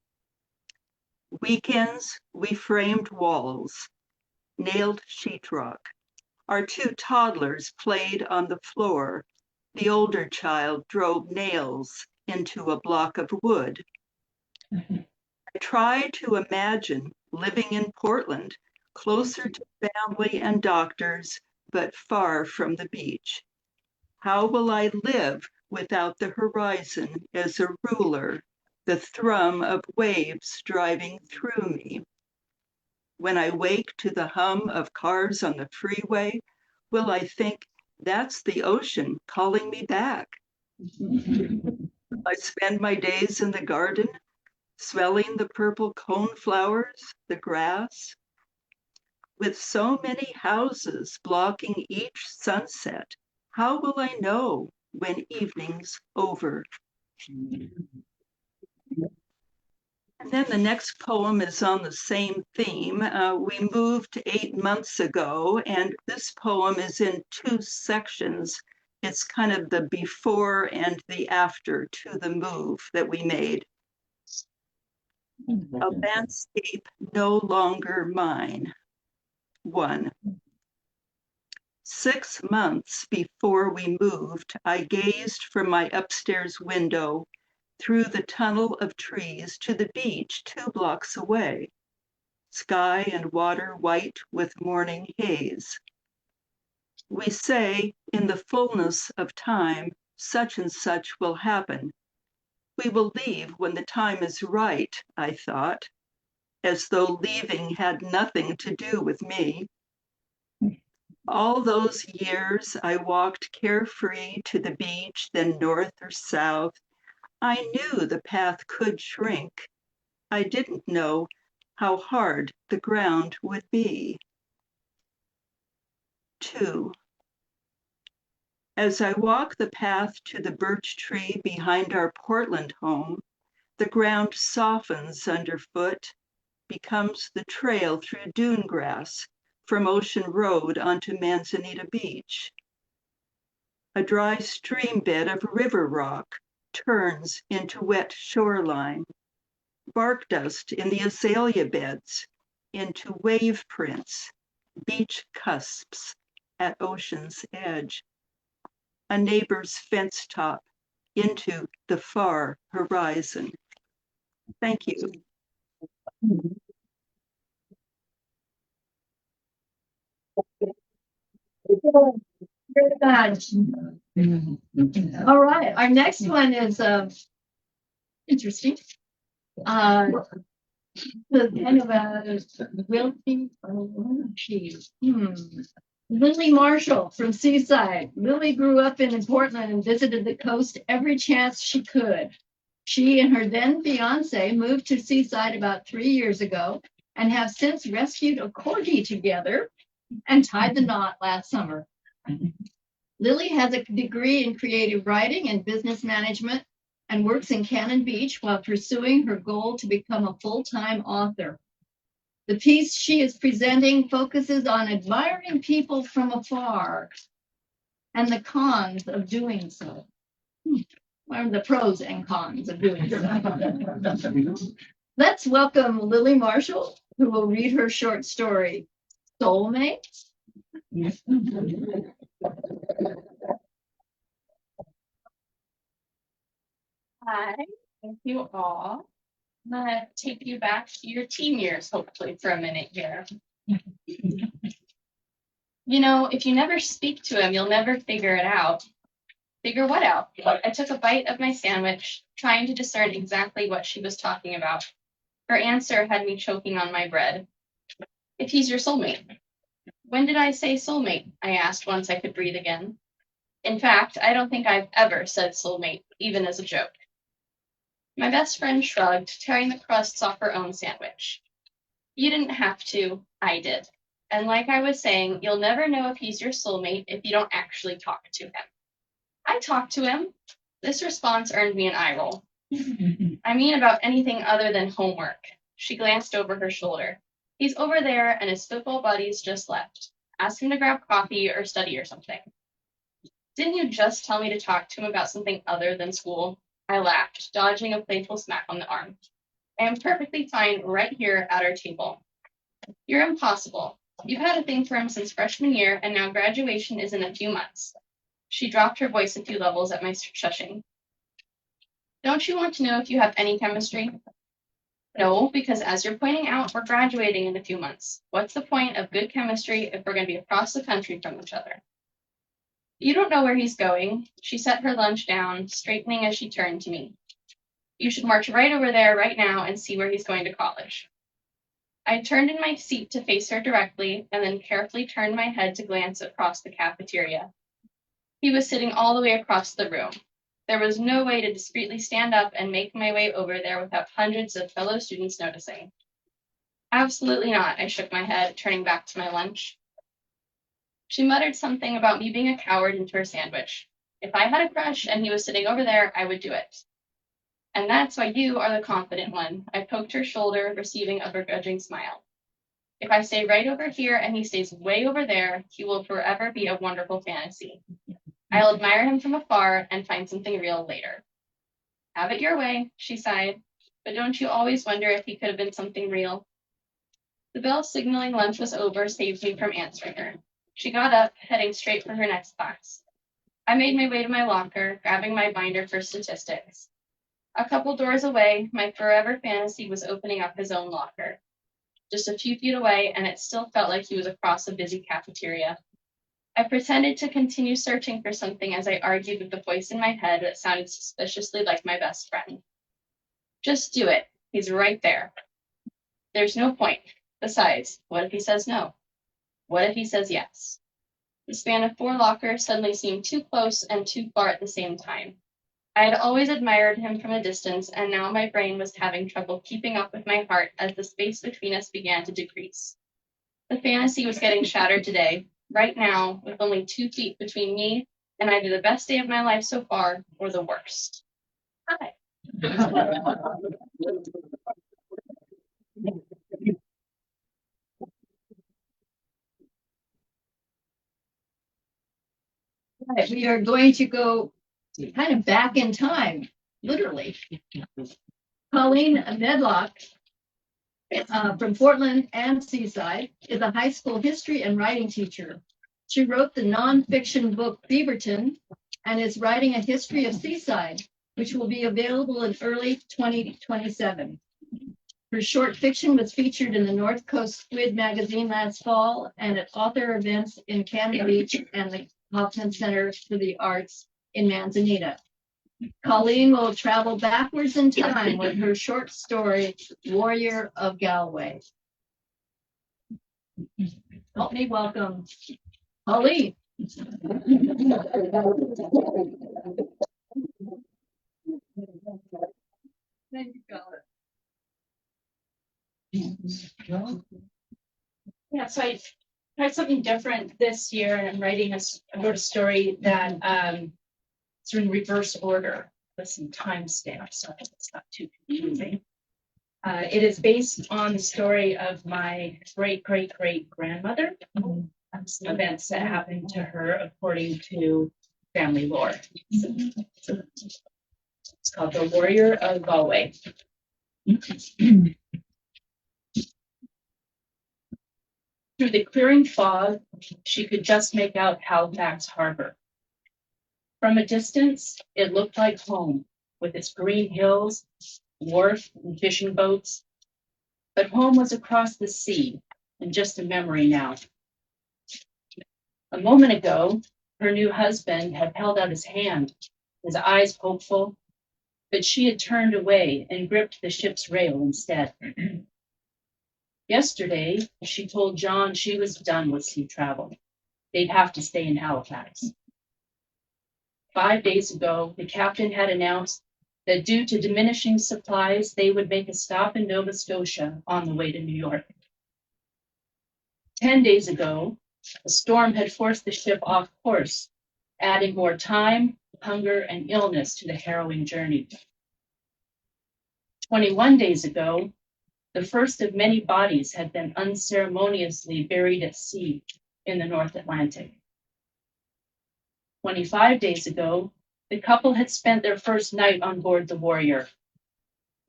Weekends, we framed walls, nailed sheetrock. Our 2 toddlers played on the floor. The older child drove nails into a block of wood. I try to imagine living in Portland, closer to family and doctors, but far from the beach. How will I live without the horizon as a ruler, the thrum of waves driving through me? When I wake to the hum of cars on the freeway, will I think that's the ocean calling me back? I spend my days in the garden, smelling the purple cone flowers, the grass. With so many houses blocking each sunset, how will I know when evening's over? And then the next poem is on the same theme. We moved 8 months ago, and this poem is in 2 sections. It's kind of the before and the after to the move that we made. A landscape no longer mine. 1. 6 months before we moved, I gazed from my upstairs window through the tunnel of trees to the beach 2 blocks away. Sky and water white with morning haze. We say, in the fullness of time, such and such will happen. We will leave when the time is right, I thought, as though leaving had nothing to do with me. All those years I walked carefree to the beach, then north or south. I knew the path could shrink. I didn't know how hard the ground would be. 2. As I walk the path to the birch tree behind our Portland home, the ground softens underfoot, becomes the trail through dune grass from Ocean Road onto Manzanita Beach. A dry stream bed of river rock turns into wet shoreline. Bark dust in the azalea beds into wave prints, beach cusps at ocean's edge. A neighbor's fence top into the far horizon. Thank you. All right, our next one is interesting. The kind of a wilting. Lily Marshall from Seaside. Lily grew up in Portland and visited the coast every chance she could. She and her then fiance moved to Seaside about 3 years ago and have since rescued a corgi together and tied the knot last summer. Lily has a degree in creative writing and business management and works in Cannon Beach while pursuing her goal to become a full-time author. The piece she is presenting focuses on admiring people from afar and the cons of doing so. What are the pros and cons of doing so? Let's welcome Lily Marshall, who will read her short story, Soulmates. Hi, thank you all. I'm gonna take you back to your teen years, hopefully, for a minute here. You know, if you never speak to him, you'll never figure it out. Figure what out? I took a bite of my sandwich, trying to discern exactly what she was talking about. Her answer had me choking on my bread. If he's your soulmate. When did I say soulmate? I asked once I could breathe again. In fact, I don't think I've ever said soulmate, even as a joke. My best friend shrugged, tearing the crusts off her own sandwich. You didn't have to, I did. And like I was saying, you'll never know if he's your soulmate if you don't actually talk to him. I talked to him. This response earned me an eye roll. I mean about anything other than homework. She glanced over her shoulder. He's over there and his football buddies just left. Ask him to grab coffee or study or something. Didn't you just tell me to talk to him about something other than school? I laughed, dodging a playful smack on the arm. I am perfectly fine right here at our table. You're impossible. You've had a thing for him since freshman year, and now graduation is in a few months. She dropped her voice a few levels at my shushing. Don't you want to know if you have any chemistry? No, because as you're pointing out, we're graduating in a few months. What's the point of good chemistry if we're going to be across the country from each other? You don't know where he's going. She set her lunch down, straightening as she turned to me. You should march right over there right now and see where he's going to college. I turned in my seat to face her directly and then carefully turned my head to glance across the cafeteria. He was sitting all the way across the room. There was no way to discreetly stand up and make my way over there without hundreds of fellow students noticing. Absolutely not, I shook my head, turning back to my lunch. She muttered something about me being a coward into her sandwich. If I had a crush and he was sitting over there, I would do it. And that's why you are the confident one. I poked her shoulder, receiving a begrudging smile. If I stay right over here and he stays way over there, he will forever be a wonderful fantasy. I'll admire him from afar and find something real later. Have it your way, she sighed. But don't you always wonder if he could have been something real? The bell signaling lunch was over saved me from answering her. She got up, heading straight for her next class. I made my way to my locker, grabbing my binder for statistics. A couple doors away, my forever fantasy was opening up his own locker. Just a few feet away, and it still felt like he was across a busy cafeteria. I pretended to continue searching for something as I argued with the voice in my head that sounded suspiciously like my best friend. Just do it. He's right there. There's no point. Besides, what if he says no? What if he says yes? The span of 4 lockers suddenly seemed too close and too far at the same time. I had always admired him from a distance, and now my brain was having trouble keeping up with my heart as the space between us began to decrease. The fantasy was getting shattered today, right now, with only 2 feet between me and either the best day of my life so far or the worst. Hi. Right, we are going to go kind of back in time, literally. Colleen Medlock from Portland and Seaside is a high school history and writing teacher. She wrote the nonfiction book Beaverton and is writing a history of Seaside, which will be available in early 2027. Her short fiction was featured in the North Coast Squid magazine last fall and at author events in Cannon Beach and the Hoffman Center for the Arts in Manzanita. Colleen will travel backwards in time with her short story, Warrior of Galway. Help me welcome Colleen. Thank you, Colleen. Yeah, so I tried something different this year, and I'm writing I wrote a story that it's in reverse order with some timestamps, so it's not too confusing. It is based on the story of my great-great-great-grandmother, some events that happened to her according to family lore. It's called The Warrior of Galway. Through the clearing fog, she could just make out Halifax Harbor. From a distance, it looked like home, with its green hills, wharf, and fishing boats. But home was across the sea, and just a memory now. A moment ago, her new husband had held out his hand, his eyes hopeful, but she had turned away and gripped the ship's rail instead. Yesterday, she told John she was done with sea travel. They'd have to stay in Halifax. 5 days ago, the captain had announced that due to diminishing supplies, they would make a stop in Nova Scotia on the way to New York. 10 days ago, a storm had forced the ship off course, adding more time, hunger, and illness to the harrowing journey. 21 days ago, the first of many bodies had been unceremoniously buried at sea in the North Atlantic. 25 days ago, the couple had spent their first night on board the Warrior.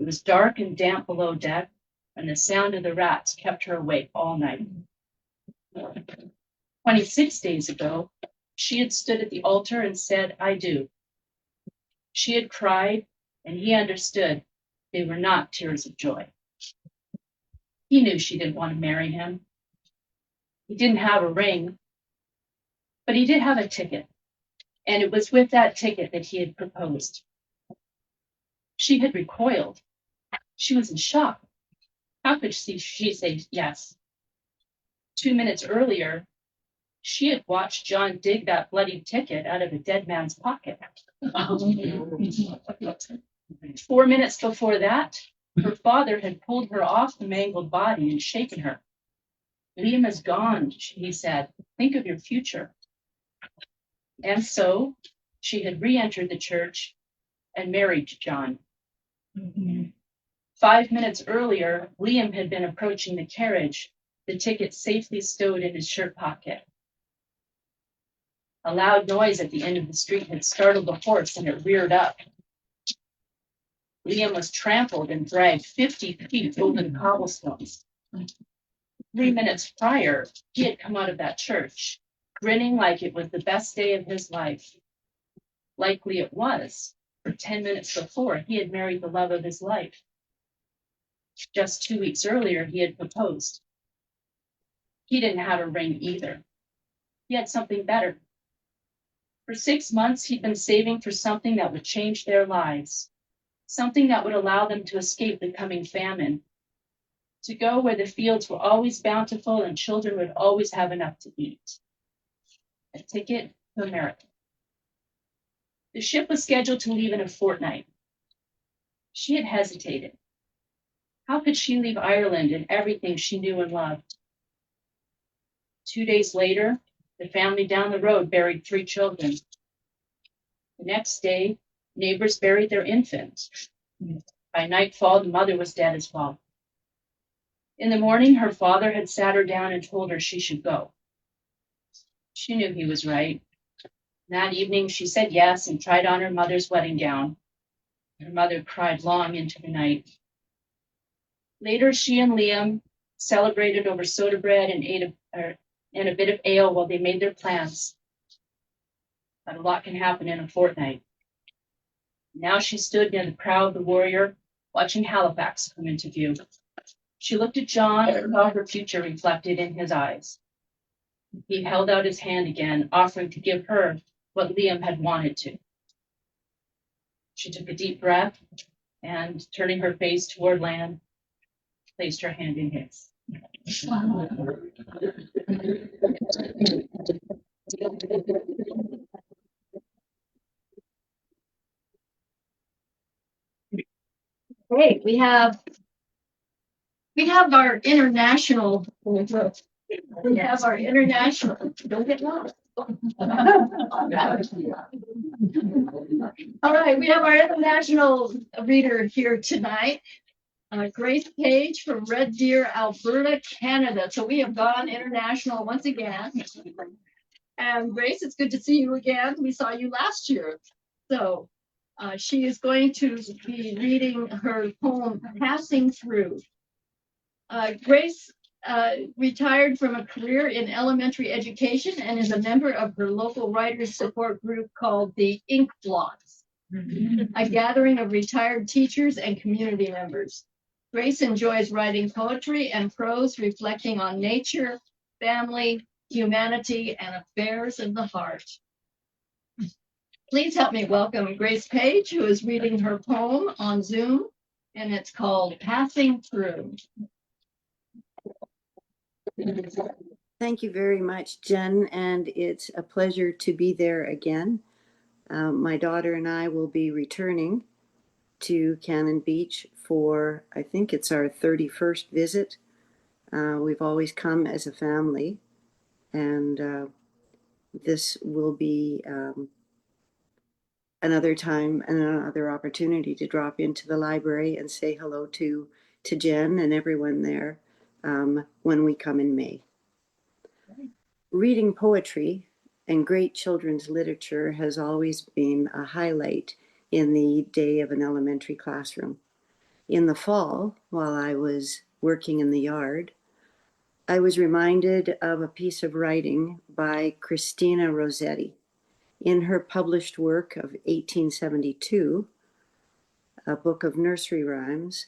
It was dark and damp below deck, and the sound of the rats kept her awake all night. 26 days ago, she had stood at the altar and said, "I do." She had cried, and he understood they were not tears of joy. He knew she didn't want to marry him. He didn't have a ring, but he did have a ticket, and it was with that ticket that he had proposed. She had recoiled. She was in shock. How could she say yes? 2 minutes earlier, she had watched John dig that bloody ticket out of a dead man's pocket. 4 minutes before that, her father had pulled her off the mangled body and shaken her. "Liam is gone," he said. "Think of your future." And so she had re-entered the church and married John. 5 minutes earlier, Liam had been approaching the carriage, the ticket safely stowed in his shirt pocket. A loud noise at the end of the street had startled the horse, and it reared up. Liam was trampled and dragged 50 feet over the cobblestones. 3 minutes prior, he had come out of that church, grinning like it was the best day of his life. Likely it was, for 10 minutes before, he had married the love of his life. Just 2 weeks earlier, he had proposed. He didn't have a ring either. He had something better. For 6 months, he'd been saving for something that would change their lives, something that would allow them to escape the coming famine, to go where the fields were always bountiful and children would always have enough to eat. a ticket to America. The ship was scheduled to leave in a fortnight. She had hesitated. How could she leave Ireland and everything she knew and loved? 2 days later, the family down the road buried 3 children. The next day, neighbors buried their infant. By nightfall, the mother was dead as well. In the morning, her father had sat her down and told her she should go. She knew he was right. That evening, she said yes and tried on her mother's wedding gown. Her mother cried long into the night. Later, she and Liam celebrated over soda bread and ate a bit of ale while they made their plans. But a lot can happen in a fortnight. Now she stood near the prow of the Warrior, watching Halifax come into view. She looked at John and saw her future reflected in his eyes. He held out his hand again, offering to give her what Liam had wanted to. She took a deep breath and, turning her face toward land, placed her hand in his. Great, we have our international, don't get lost. All right, we have our international reader here tonight, Grace Page from Red Deer, Alberta, Canada. So we have gone international once again. And Grace, it's good to see you again. We saw you last year. So she is going to be reading her poem, Passing Through. Grace retired from a career in elementary education and is a member of her local writers support group called the Ink Blots, a gathering of retired teachers and community members. Grace enjoys writing poetry and prose reflecting on nature, family, humanity, and affairs of the heart. Please help me welcome Grace Page, who is reading her poem on Zoom, and it's called Passing Through. Thank you very much, Jen, and it's a pleasure to be there again. My daughter and I will be returning to Cannon Beach for, I think it's our 31st visit. We've always come as a family, and this will be another time and another opportunity to drop into the library and say hello to Jen and everyone there when we come in May. Reading poetry and great children's literature has always been a highlight in the day of an elementary classroom. In the fall, while I was working in the yard, I was reminded of a piece of writing by Christina Rossetti. In her published work of 1872, a book of nursery rhymes,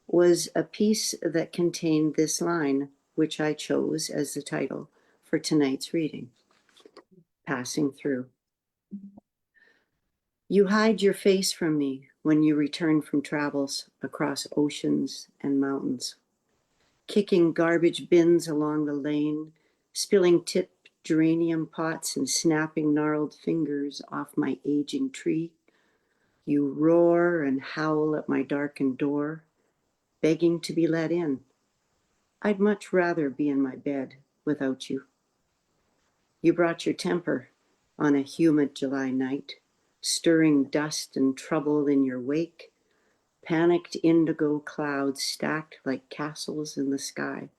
was a piece that contained this line, which I chose as the title for tonight's reading, Passing Through. You hide your face from me when you return from travels across oceans and mountains, kicking garbage bins along the lane, spilling tipped geranium pots and snapping gnarled fingers off my aging tree. You roar and howl at my darkened door, begging to be let in. I'd much rather be in my bed without you. You brought your temper on a humid July night, stirring dust and trouble in your wake, panicked indigo clouds stacked like castles in the sky,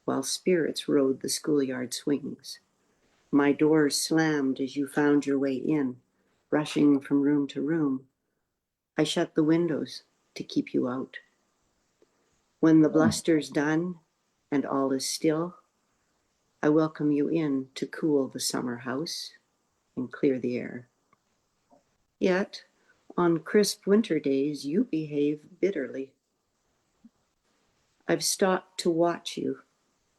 while spirits rode the schoolyard swings. My doors slammed as you found your way in, rushing from room to room. I shut the windows to keep you out. When the bluster's done and all is still, I welcome you in to cool the summer house and clear the air. Yet, on crisp winter days, you behave bitterly. I've stopped to watch you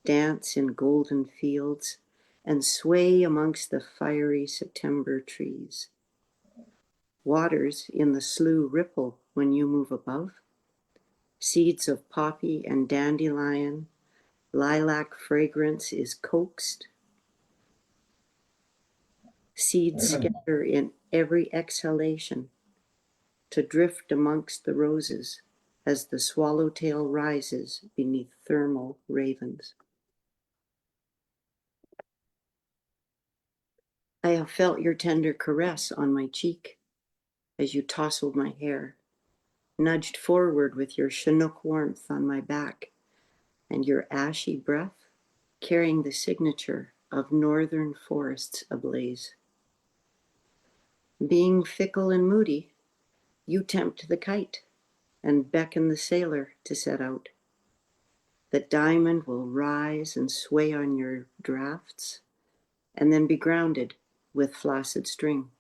dance in golden fields and sway amongst the fiery September trees. Waters in the slough ripple when you move above. Seeds of poppy and dandelion, lilac fragrance is coaxed. Seeds scatter in every exhalation to drift amongst the roses as the swallowtail rises beneath thermal ravens. I have felt your tender caress on my cheek as you tousled my hair, nudged forward with your Chinook warmth on my back, and your ashy breath carrying the signature of northern forests ablaze. Being fickle and moody, you tempt the kite and beckon the sailor to set out. The diamond will rise and sway on your drafts and then be grounded with flaccid string.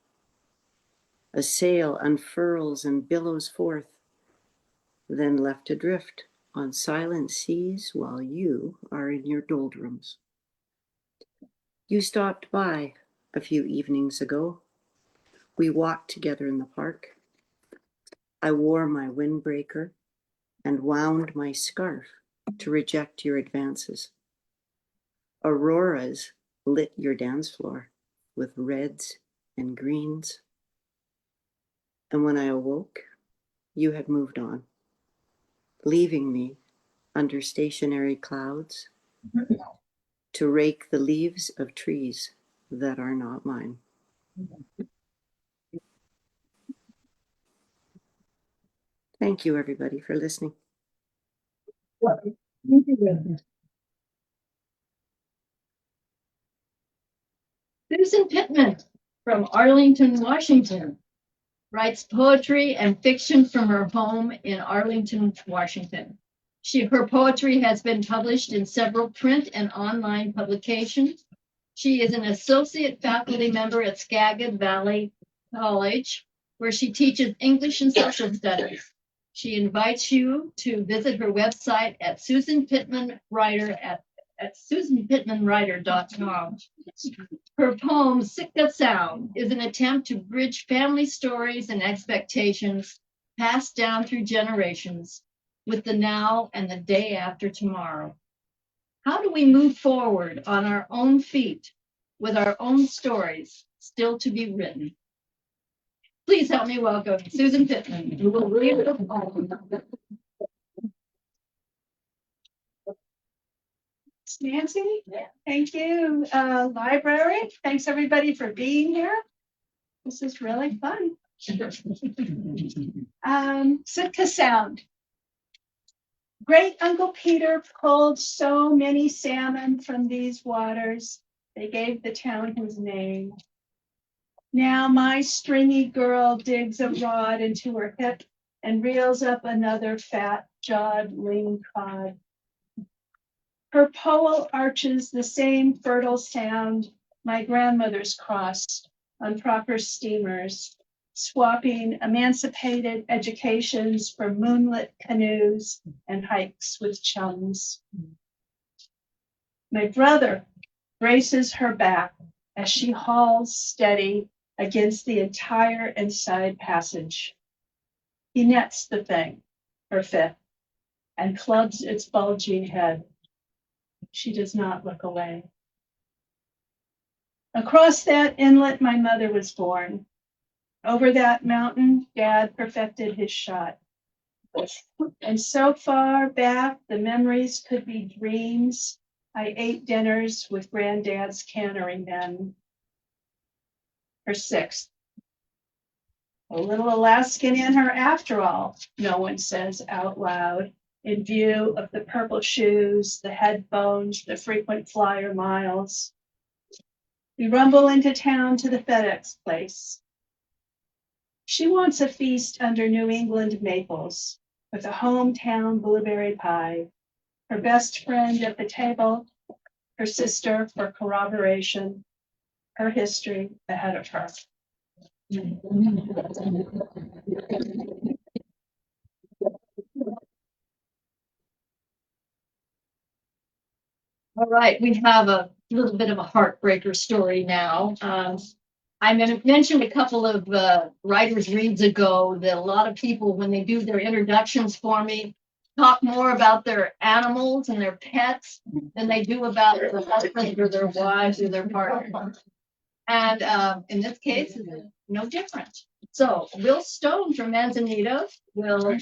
A sail unfurls and billows forth, then left adrift on silent seas while you are in your doldrums. You stopped by a few evenings ago. We walked together in the park. I wore my windbreaker and wound my scarf to reject your advances. Auroras lit your dance floor with reds and greens. And when I awoke, you had moved on, leaving me under stationary clouds to rake the leaves of trees that are not mine. Thank you, everybody, for listening. Susan Pittman from Arlington, Washington, writes poetry and fiction from her home in Arlington, Washington. Her poetry has been published in several print and online publications. She is an associate faculty member at Skagit Valley College, where she teaches English and social studies. She invites you to visit her website at Susan Pittman Writer at susanpittmanwriter.com. Her poem, Sitka Sound, is an attempt to bridge family stories and expectations passed down through generations with the now and the day after tomorrow. How do we move forward on our own feet with our own stories still to be written? Please help me welcome Susan Pittman, who will read the poem. Nancy, thank you. Library, thanks everybody for being here. This is really fun. Sitka Sound. Great Uncle Peter pulled so many salmon from these waters, they gave the town his name. Now my stringy girl digs a rod into her hip and reels up another fat-jawed lean cod. Her pole arches the same fertile sound my grandmother's crossed on proper steamers, swapping emancipated educations for moonlit canoes and hikes with chums. My brother braces her back as she hauls steady against the entire inside passage. He nets the thing, her fifth, and clubs its bulging head. She does not look away. Across that inlet, my mother was born. Over that mountain, Dad perfected his shot. And so far back, the memories could be dreams. I ate dinners with Granddad's cannery men. Her sixth. A little Alaskan in her after all, no one says out loud, in view of the purple shoes, the headphones, the frequent flyer miles. We rumble into town to the FedEx place. She wants a feast under New England maples with a hometown blueberry pie. Her best friend at the table, her sister for corroboration, her history ahead of her. All right, we have a little bit of a heartbreaker story now. I mentioned a couple of writers' reads ago that a lot of people, when they do their introductions for me, talk more about their animals and their pets than they do about their husbands or their wives or their partners. And in this case, it's no different. So Will Stone from Manzanita will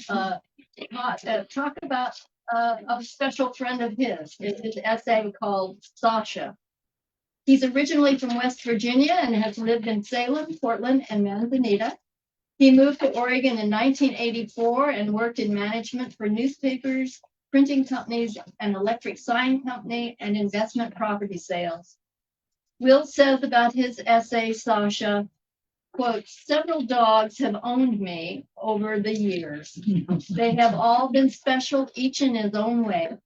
talk about a special friend of his. It's his essay called Sasha. He's originally from West Virginia and has lived in Salem, Portland, and Manzanita. He moved to Oregon in 1984 and worked in management for newspapers, printing companies, an electric sign company, and investment property sales. Will says about his essay, Sasha, quote, several dogs have owned me over the years. They have all been special, each in his own way.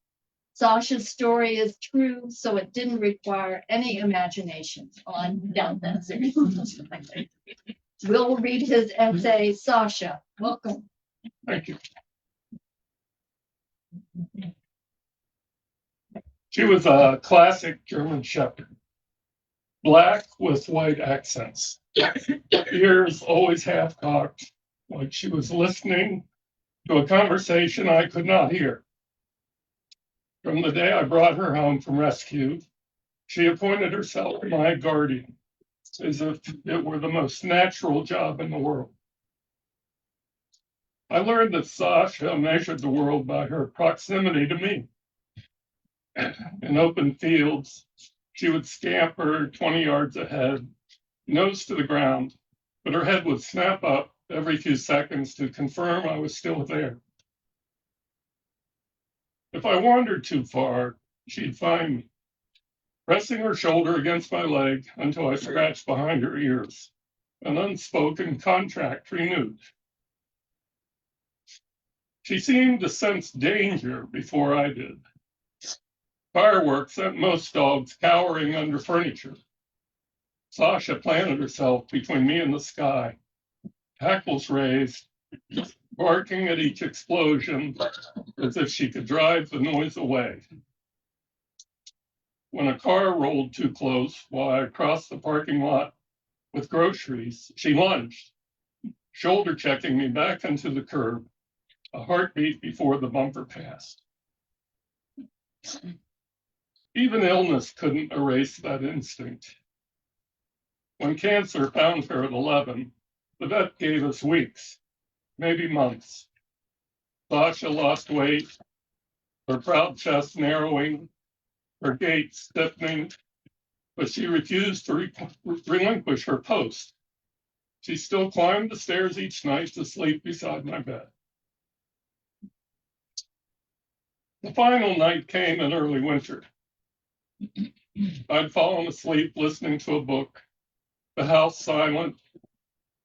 Sasha's story is true, so it didn't require any imagination. Oh, I doubt that seriously. Will read his essay, Sasha. Welcome. Thank you. She was a classic German Shepherd, black with white accents, ears always half cocked, like she was listening to a conversation I could not hear. From the day I brought her home from rescue, she appointed herself my guardian, as if it were the most natural job in the world. I learned that Sasha measured the world by her proximity to me. In open fields, she would scamper 20 yards ahead, nose to the ground, but her head would snap up every few seconds to confirm I was still there. If I wandered too far, she'd find me, pressing her shoulder against my leg until I scratched behind her ears, an unspoken contract renewed. She seemed to sense danger before I did. Fireworks sent most dogs cowering under furniture. Sasha planted herself between me and the sky, hackles raised, barking at each explosion as if she could drive the noise away. When a car rolled too close while I crossed the parking lot with groceries, she lunged, shoulder checking me back into the curb, a heartbeat before the bumper passed. Even illness couldn't erase that instinct. When cancer found her at 11, the vet gave us weeks, maybe months. Sasha lost weight, her proud chest narrowing, her gait stiffening, but she refused to relinquish her post. She still climbed the stairs each night to sleep beside my bed. The final night came in early winter. I'd fallen asleep listening to a book, the house silent.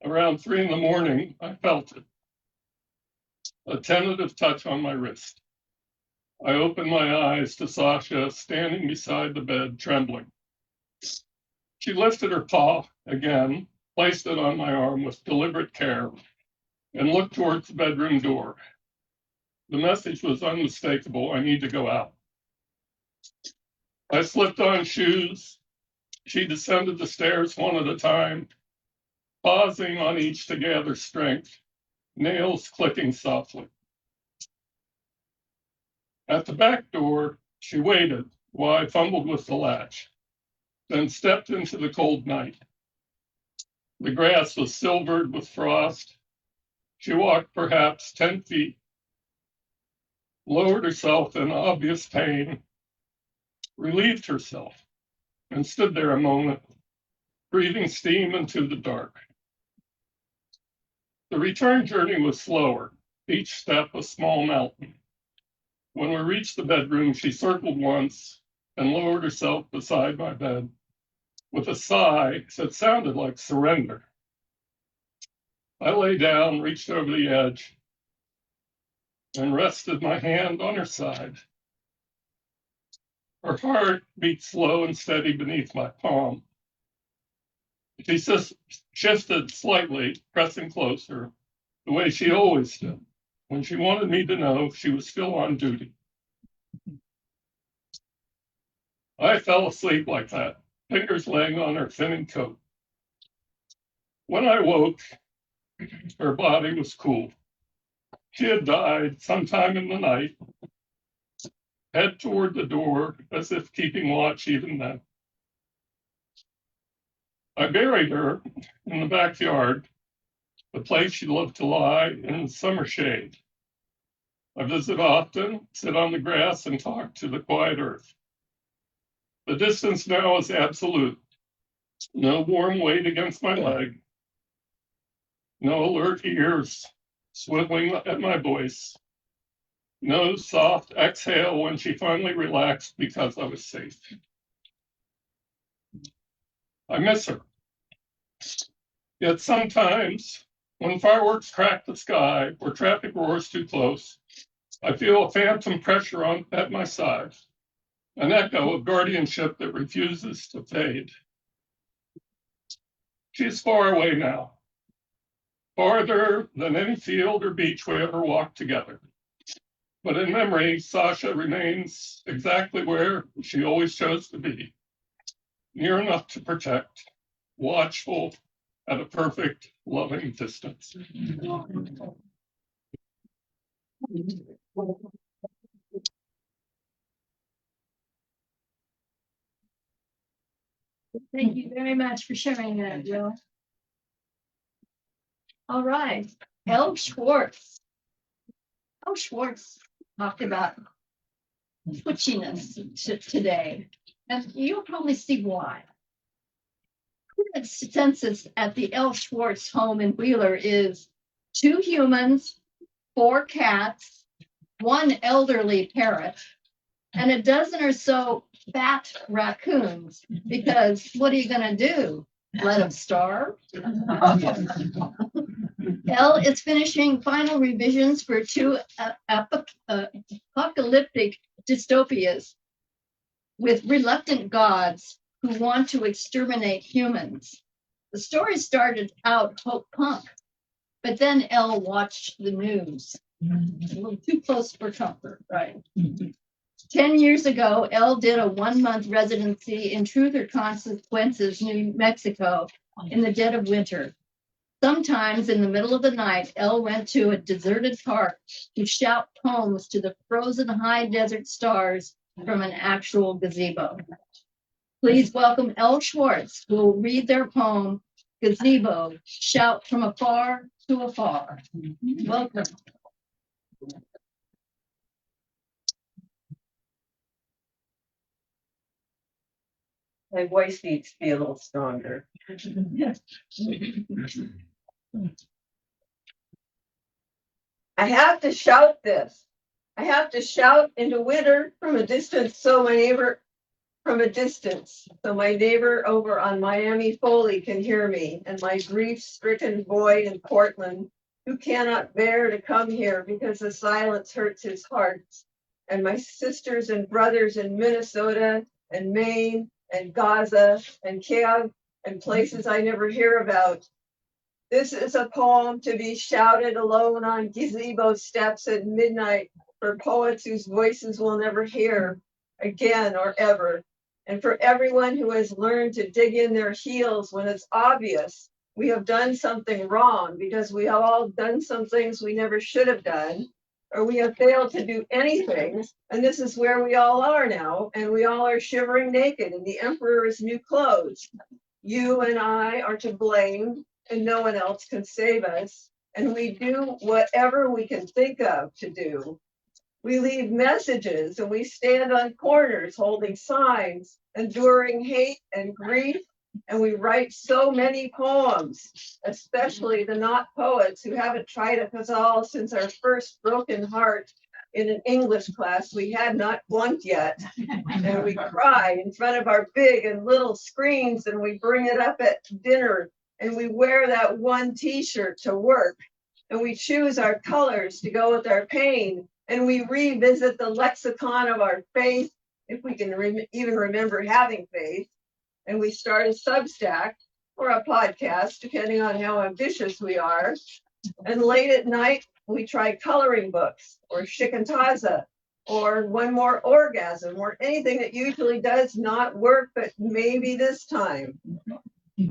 Around 3 a.m, I felt it. A tentative touch on my wrist. I opened my eyes to Sasha standing beside the bed, trembling. She lifted her paw again, placed it on my arm with deliberate care, and looked towards the bedroom door. The message was unmistakable. I need to go out. I slipped on shoes. She descended the stairs one at a time, pausing on each to gather strength, nails clicking softly. At the back door, she waited while I fumbled with the latch, then stepped into the cold night. The grass was silvered with frost. She walked perhaps 10 feet, lowered herself in obvious pain, relieved herself, and stood there a moment, breathing steam into the dark. The return journey was slower, each step a small mountain. When we reached the bedroom, she circled once and lowered herself beside my bed with a sigh that sounded like surrender. I lay down, reached over the edge, and rested my hand on her side. Her heart beat slow and steady beneath my palm. She shifted slightly, pressing closer, the way she always did, when she wanted me to know she was still on duty. I fell asleep like that, fingers laying on her thinning coat. When I woke, her body was cool. She had died sometime in the night, head toward the door as if keeping watch even then. I buried her in the backyard, the place she loved to lie in the summer shade. I visit often, sit on the grass, and talk to the quiet earth. The distance now is absolute. No warm weight against my leg. No alert ears swiveling at my voice. No soft exhale when she finally relaxed because I was safe. I miss her. Yet sometimes, when fireworks crack the sky or traffic roars too close, I feel a phantom pressure at my side, an echo of guardianship that refuses to fade. She's far away now, farther than any field or beach we ever walked together. But in memory, Sasha remains exactly where she always chose to be, near enough to protect, watchful, at a perfect, loving distance. Thank you very much for sharing that, Jill. All right, Elle Schwartz. Elle Schwartz talked about twitchiness today, and you'll probably see why. Current census at the Elle Schwartz home in Wheeler is 2 humans, 4 cats, 1 elderly parrot, and a dozen or so fat raccoons, because what are you going to do? Let them starve? Elle is finishing final revisions for 2 apocalyptic dystopias with reluctant gods who want to exterminate humans. The story started out hope punk, but then Elle watched the news. A little too close for comfort, right? 10 years ago, Elle did a 1-month residency in Truth or Consequences, New Mexico, in the dead of winter. Sometimes in the middle of the night, Elle went to a deserted park to shout poems to the frozen high desert stars from an actual gazebo. Please welcome Elle Schwartz, who will read their poem, Gazebo, Shout from Afar to Afar. Welcome. My voice needs to be a little stronger. I have to shout this. I have to shout into winter from a distance so my neighbor over on Miami Foley can hear me, and my grief-stricken boy in Portland who cannot bear to come here because the silence hurts his heart, and my sisters and brothers in Minnesota and Maine and Gaza and Kiev and places I never hear about. This is a poem to be shouted alone on gazebo steps at midnight for poets whose voices we'll never hear again or ever. And for everyone who has learned to dig in their heels when it's obvious we have done something wrong, because we have all done some things we never should have done, or we have failed to do anything. And this is where we all are now. And we all are shivering naked in the emperor's new clothes. You and I are to blame, and no one else can save us. And we do whatever we can think of to do. We leave messages and we stand on corners holding signs, enduring hate and grief. And we write so many poems, especially the not poets who haven't tried us all since our first broken heart in an English class we had not flunked yet. And we cry in front of our big and little screens, and we bring it up at dinner, and we wear that one t-shirt to work, and we choose our colors to go with our pain, and we revisit the lexicon of our faith, if we can even remember having faith. And we start a Substack or a podcast, depending on how ambitious we are. And late at night, we try coloring books or shikantaza or one more orgasm or anything that usually does not work, but maybe this time.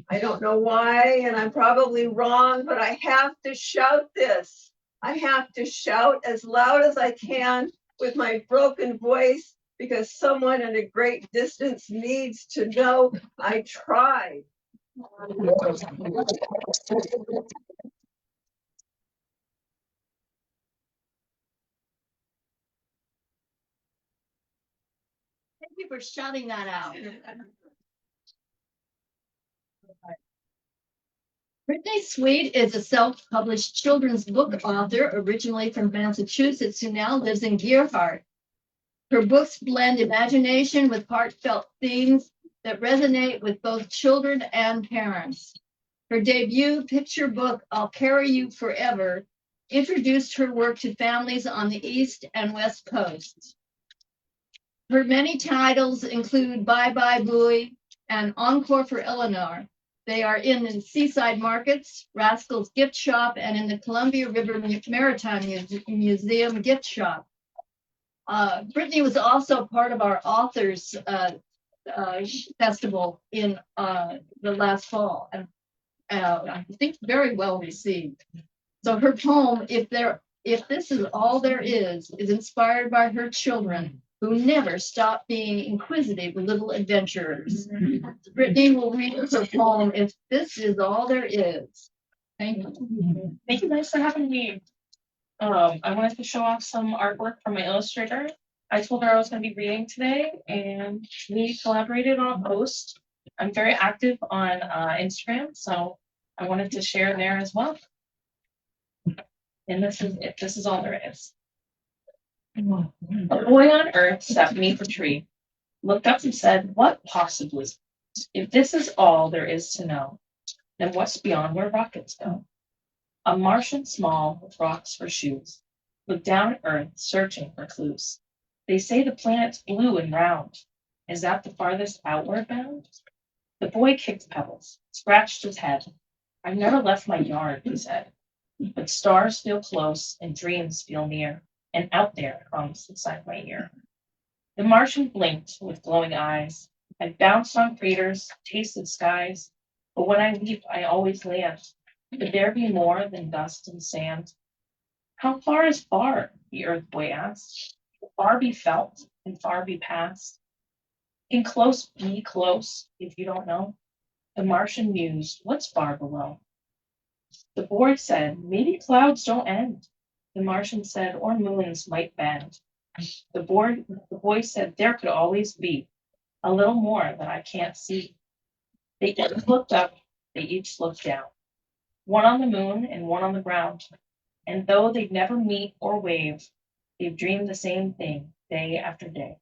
I don't know why, and I'm probably wrong, but I have to shout this. I have to shout as loud as I can with my broken voice, because someone at a great distance needs to know I tried. Thank you for shouting that out. Brittany Sweet is a self-published children's book author, originally from Massachusetts, who now lives in Gerhardt. Her books blend imagination with heartfelt themes that resonate with both children and parents. Her debut picture book, I'll Carry You Forever, introduced her work to families on the East and West Coasts. Her many titles include Bye Bye Buoy and Encore for Eleanor. They are in the Seaside Markets, Rascal's Gift Shop, and in the Columbia River Maritime Museum Gift Shop. Brittany was also part of our authors festival in the last fall, and I think very well received. So her poem, If This Is All There Is inspired by her children who never stop being inquisitive little adventurers. Brittany will read her poem, If This Is All There Is. Thank you. Thank you guys for having me. I wanted to show off some artwork from my illustrator. I told her I was going to be reading today, and we collaborated on a post. I'm very active on Instagram, so I wanted to share there as well. And this is If This Is All There Is. A boy on earth sat beneath a tree, looked up and said, "What possibly? If this is all there is to know, then what's beyond where rockets go?" A Martian small with rocks for shoes looked down at Earth, searching for clues. They say the planet's blue and round. Is that the farthest outward bound? The boy kicked pebbles, scratched his head. "I've never left my yard," he said. "But stars feel close and dreams feel near, and out there comes inside my ear." The Martian blinked with glowing eyes. "I've bounced on craters, tasted skies, but when I leap, I always land. Could there be more than dust and sand?" "How far is far?" the Earth boy asked. "Far be felt and far be past." "Can close be close if you don't know?" The Martian mused, "What's far below?" The boy said, "Maybe clouds don't end." The Martian said, "Or moons might bend." The boy said, "There could always be a little more that I can't see." They each looked up, they each looked down. One on the moon and one on the ground. And though they'd never meet or wave, they've dreamed the same thing day after day.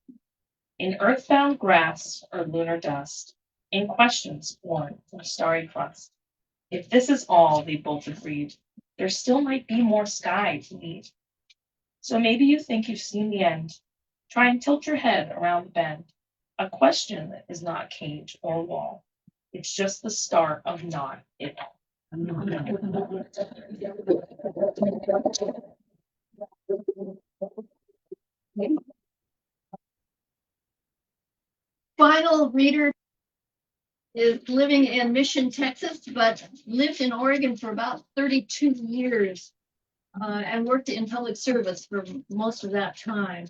In earthbound grass or lunar dust, in questions born from starry crust. If this is all, they both agreed, there still might be more sky to need. So maybe you think you've seen the end. Try and tilt your head around the bend. A question is not cage or wall. It's just the start of not it all. Final reader is living in Mission, Texas, but lived in Oregon for about 32 years and worked in public service for most of that time.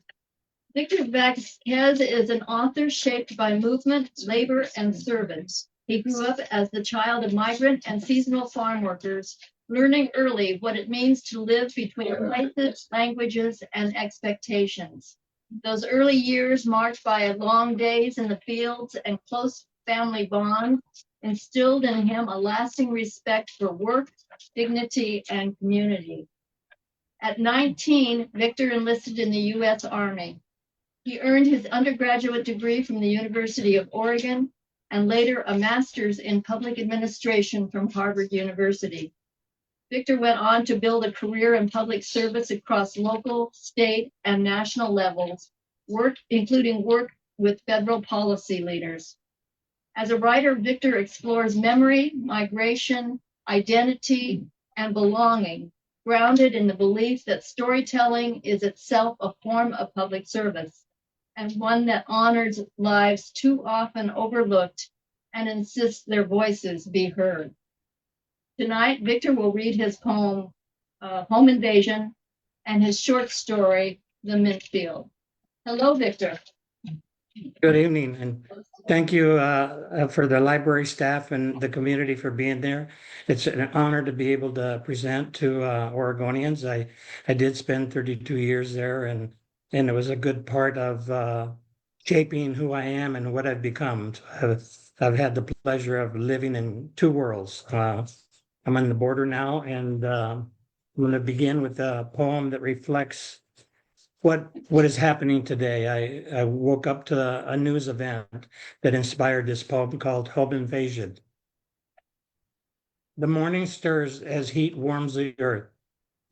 Victor Vasquez is an author shaped by movement, labor, and service. He grew up as the child of migrant and seasonal farm workers, learning early what it means to live between places, languages, and expectations. Those early years, marked by long days in the fields and close family bonds, instilled in him a lasting respect for work, dignity, and community. At 19, Victor enlisted in the U.S. Army. He earned his undergraduate degree from the University of Oregon and later a master's in public administration from Harvard University. Victor went on to build a career in public service across local, state, and national levels, including work with federal policy leaders. As a writer, Victor explores memory, migration, identity, and belonging, grounded in the belief that storytelling is itself a form of public service, and one that honors lives too often overlooked and insists their voices be heard. Tonight, Victor will read his poem, Home Invasion, and his short story, The Mint Field. Hello, Victor. Good evening, and thank you for the library staff and the community for being there. It's an honor to be able to present to Oregonians. I did spend 32 years there, and it was a good part of shaping who I am and what I've become. I've had the pleasure of living in two worlds. I'm on the border now, and I'm going to begin with a poem that reflects what is happening today. I woke up to a news event that inspired this poem called Home Invasion. The morning stirs as heat warms the earth.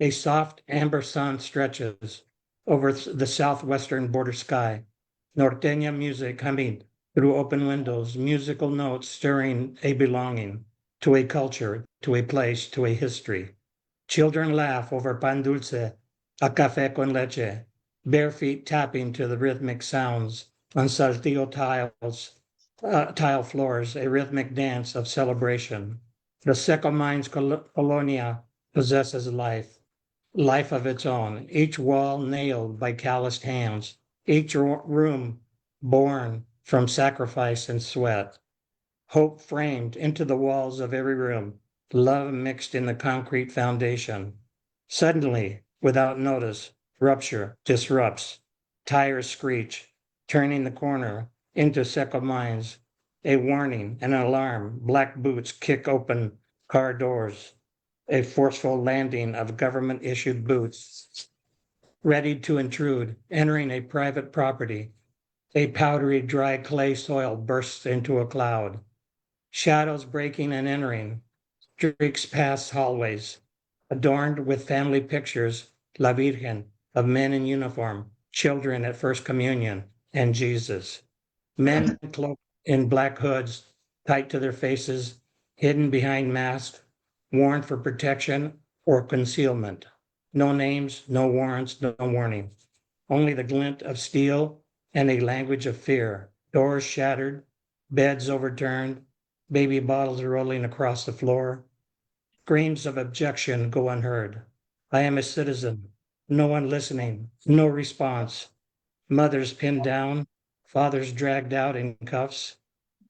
A soft amber sun stretches over the southwestern border sky. Norteña music humming through open windows, musical notes stirring a belonging to a culture, to a place, to a history. Children laugh over pan dulce, a café con leche, bare feet tapping to the rhythmic sounds on saltillo tile floors, a rhythmic dance of celebration. The Seco Mines Colonia possesses life of its own, each wall nailed by calloused hands, each room born from sacrifice and sweat. Hope framed into the walls of every room, love mixed in the concrete foundation. Suddenly, without notice, rupture disrupts, tires screech, turning the corner into Seco Mines. A warning, an alarm, black boots kick open car doors, a forceful landing of government-issued boots, ready to intrude, entering a private property. A powdery, dry clay soil bursts into a cloud. Shadows breaking and entering, streaks past hallways, adorned with family pictures, La Virgen, of men in uniform, children at First Communion, and Jesus. Men cloaked in black hoods, tight to their faces, hidden behind masks, worn for protection or concealment. No names, no warrants, no warning. Only the glint of steel and a language of fear. Doors shattered, beds overturned, baby bottles rolling across the floor. Screams of objection go unheard. I am a citizen. No one listening. No response. Mothers pinned down. Fathers dragged out in cuffs.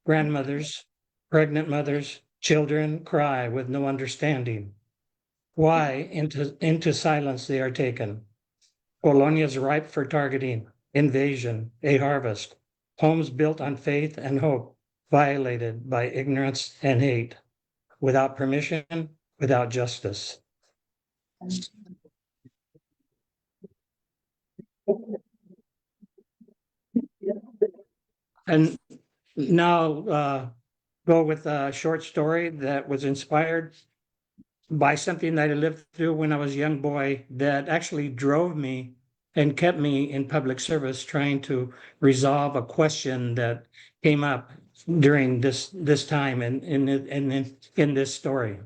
Grandmothers, pregnant mothers, children cry with no understanding. Why into silence they are taken. Colonias ripe for targeting, invasion, a harvest. Homes built on faith and hope, violated by ignorance and hate, without permission, without justice. And now go with a short story that was inspired by something that I lived through when I was a young boy that actually drove me and kept me in public service trying to resolve a question that came up during this time and in this story.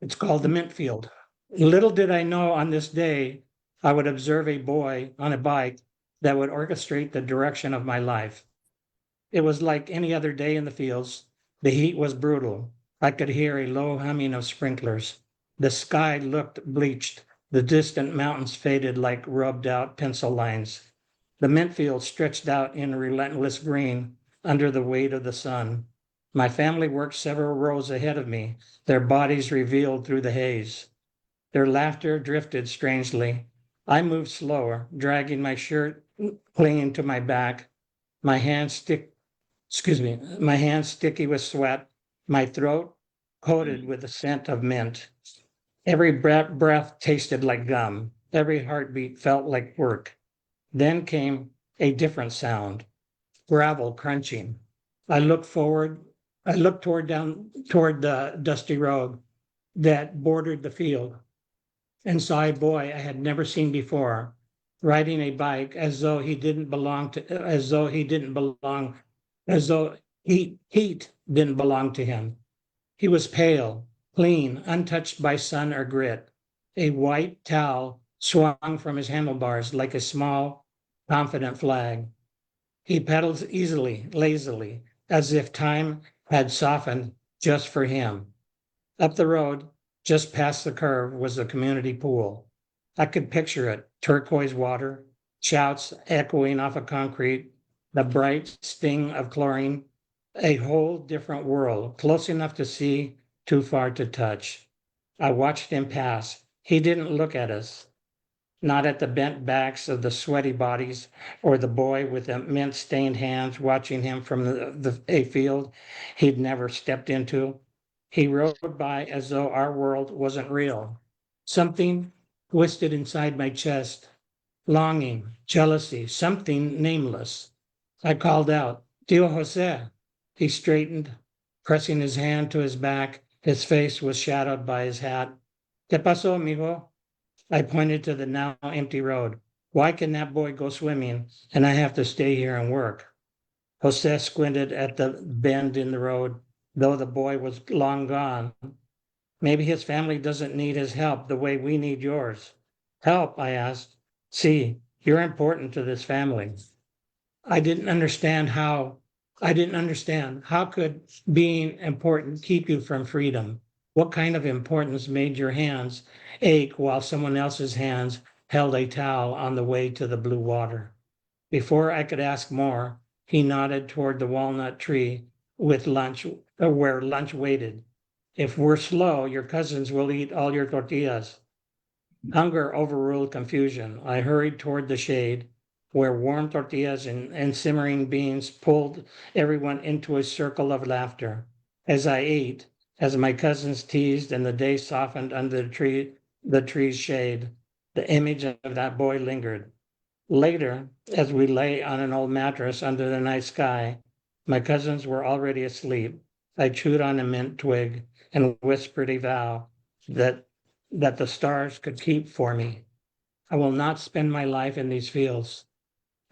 It's called The Mint Field. Little did I know on this day I would observe a boy on a bike that would orchestrate the direction of my life. It was like any other day in the fields. The heat was brutal. I could hear a low humming of sprinklers. The sky looked bleached. The distant mountains faded like rubbed out pencil lines. The mint field stretched out in relentless green under the weight of the sun. My family worked several rows ahead of me, their bodies revealed through the haze. Their laughter drifted strangely. I moved slower, dragging my shirt clinging to my back, my hands sticky with sweat, my throat coated with the scent of mint. Every breath tasted like gum. Every heartbeat felt like work. Then came a different sound, gravel crunching. I looked toward the dusty road that bordered the field and saw a boy I had never seen before, riding a bike as though heat didn't belong to him. He was pale, clean, untouched by sun or grit. A white towel swung from his handlebars like a small, confident flag. He pedals easily, lazily, as if time had softened just for him. Up the road, just past the curve, was the community pool. I could picture it, turquoise water, shouts echoing off of concrete, the bright sting of chlorine, a whole different world, close enough to see, too far to touch. I watched him pass. He didn't look at us, not at the bent backs of the sweaty bodies or the boy with the mint-stained hands watching him from a field he'd never stepped into. He rode by as though our world wasn't real. Something twisted inside my chest, longing, jealousy, something nameless. I called out, Tio Jose. He straightened, pressing his hand to his back. His face was shadowed by his hat. ¿Qué pasó, amigo? I pointed to the now empty road. Why can that boy go swimming and I have to stay here and work? Jose squinted at the bend in the road, though the boy was long gone. Maybe his family doesn't need his help the way we need yours. Help, I asked. See, you're important to this family. I didn't understand how could being important keep you from freedom? What kind of importance made your hands ache while someone else's hands held a towel on the way to the blue water? Before I could ask more, he nodded toward the walnut tree with lunch, where lunch waited. If we're slow, your cousins will eat all your tortillas. Hunger overruled confusion. I hurried toward the shade, where warm tortillas and simmering beans pulled everyone into a circle of laughter. As I ate, as my cousins teased and the day softened under the tree's shade, the image of that boy lingered. Later, as we lay on an old mattress under the night sky, my cousins were already asleep. I chewed on a mint twig and whispered a vow that the stars could keep for me. I will not spend my life in these fields.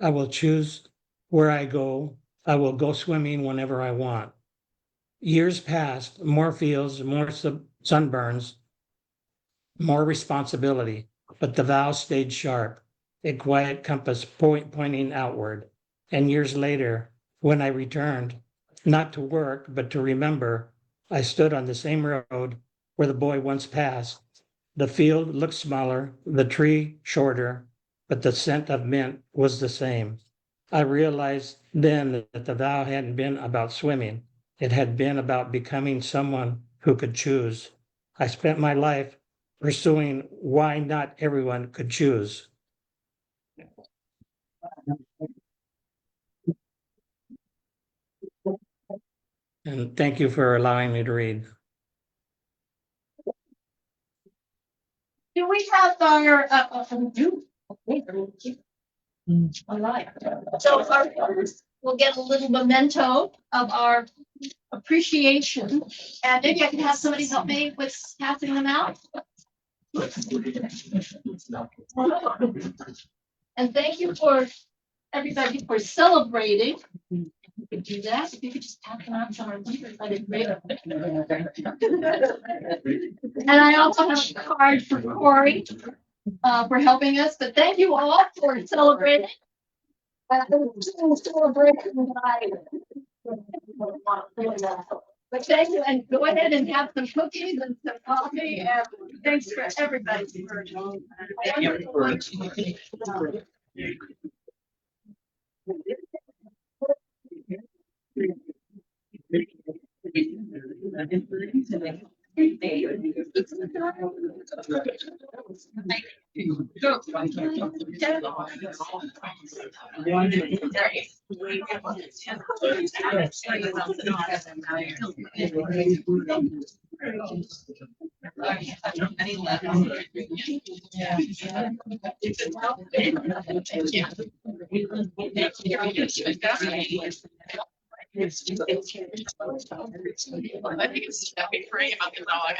I will choose where I go. I will go swimming whenever I want. Years passed, more fields, more sunburns, more responsibility, but the vow stayed sharp, a quiet compass pointing outward. And years later, when I returned, not to work, but to remember, I stood on the same road where the boy once passed. The field looked smaller, the tree shorter, but the scent of mint was the same. I realized then that the vow hadn't been about swimming. It had been about becoming someone who could choose. I spent my life pursuing why not everyone could choose. And thank you for allowing me to read. Do we have our, all right. So our viewers will get a little memento of our appreciation. And maybe I can have somebody help me with passing them out. And thank you for everybody for celebrating. You could do that. If you could just pass them out to our leaders, that'd be great. And I also have a card for Corey for helping us. But thank you all for celebrating. But thank you, and go ahead and have some cookies and some coffee, and thanks for everybody. I think it's free about the dog.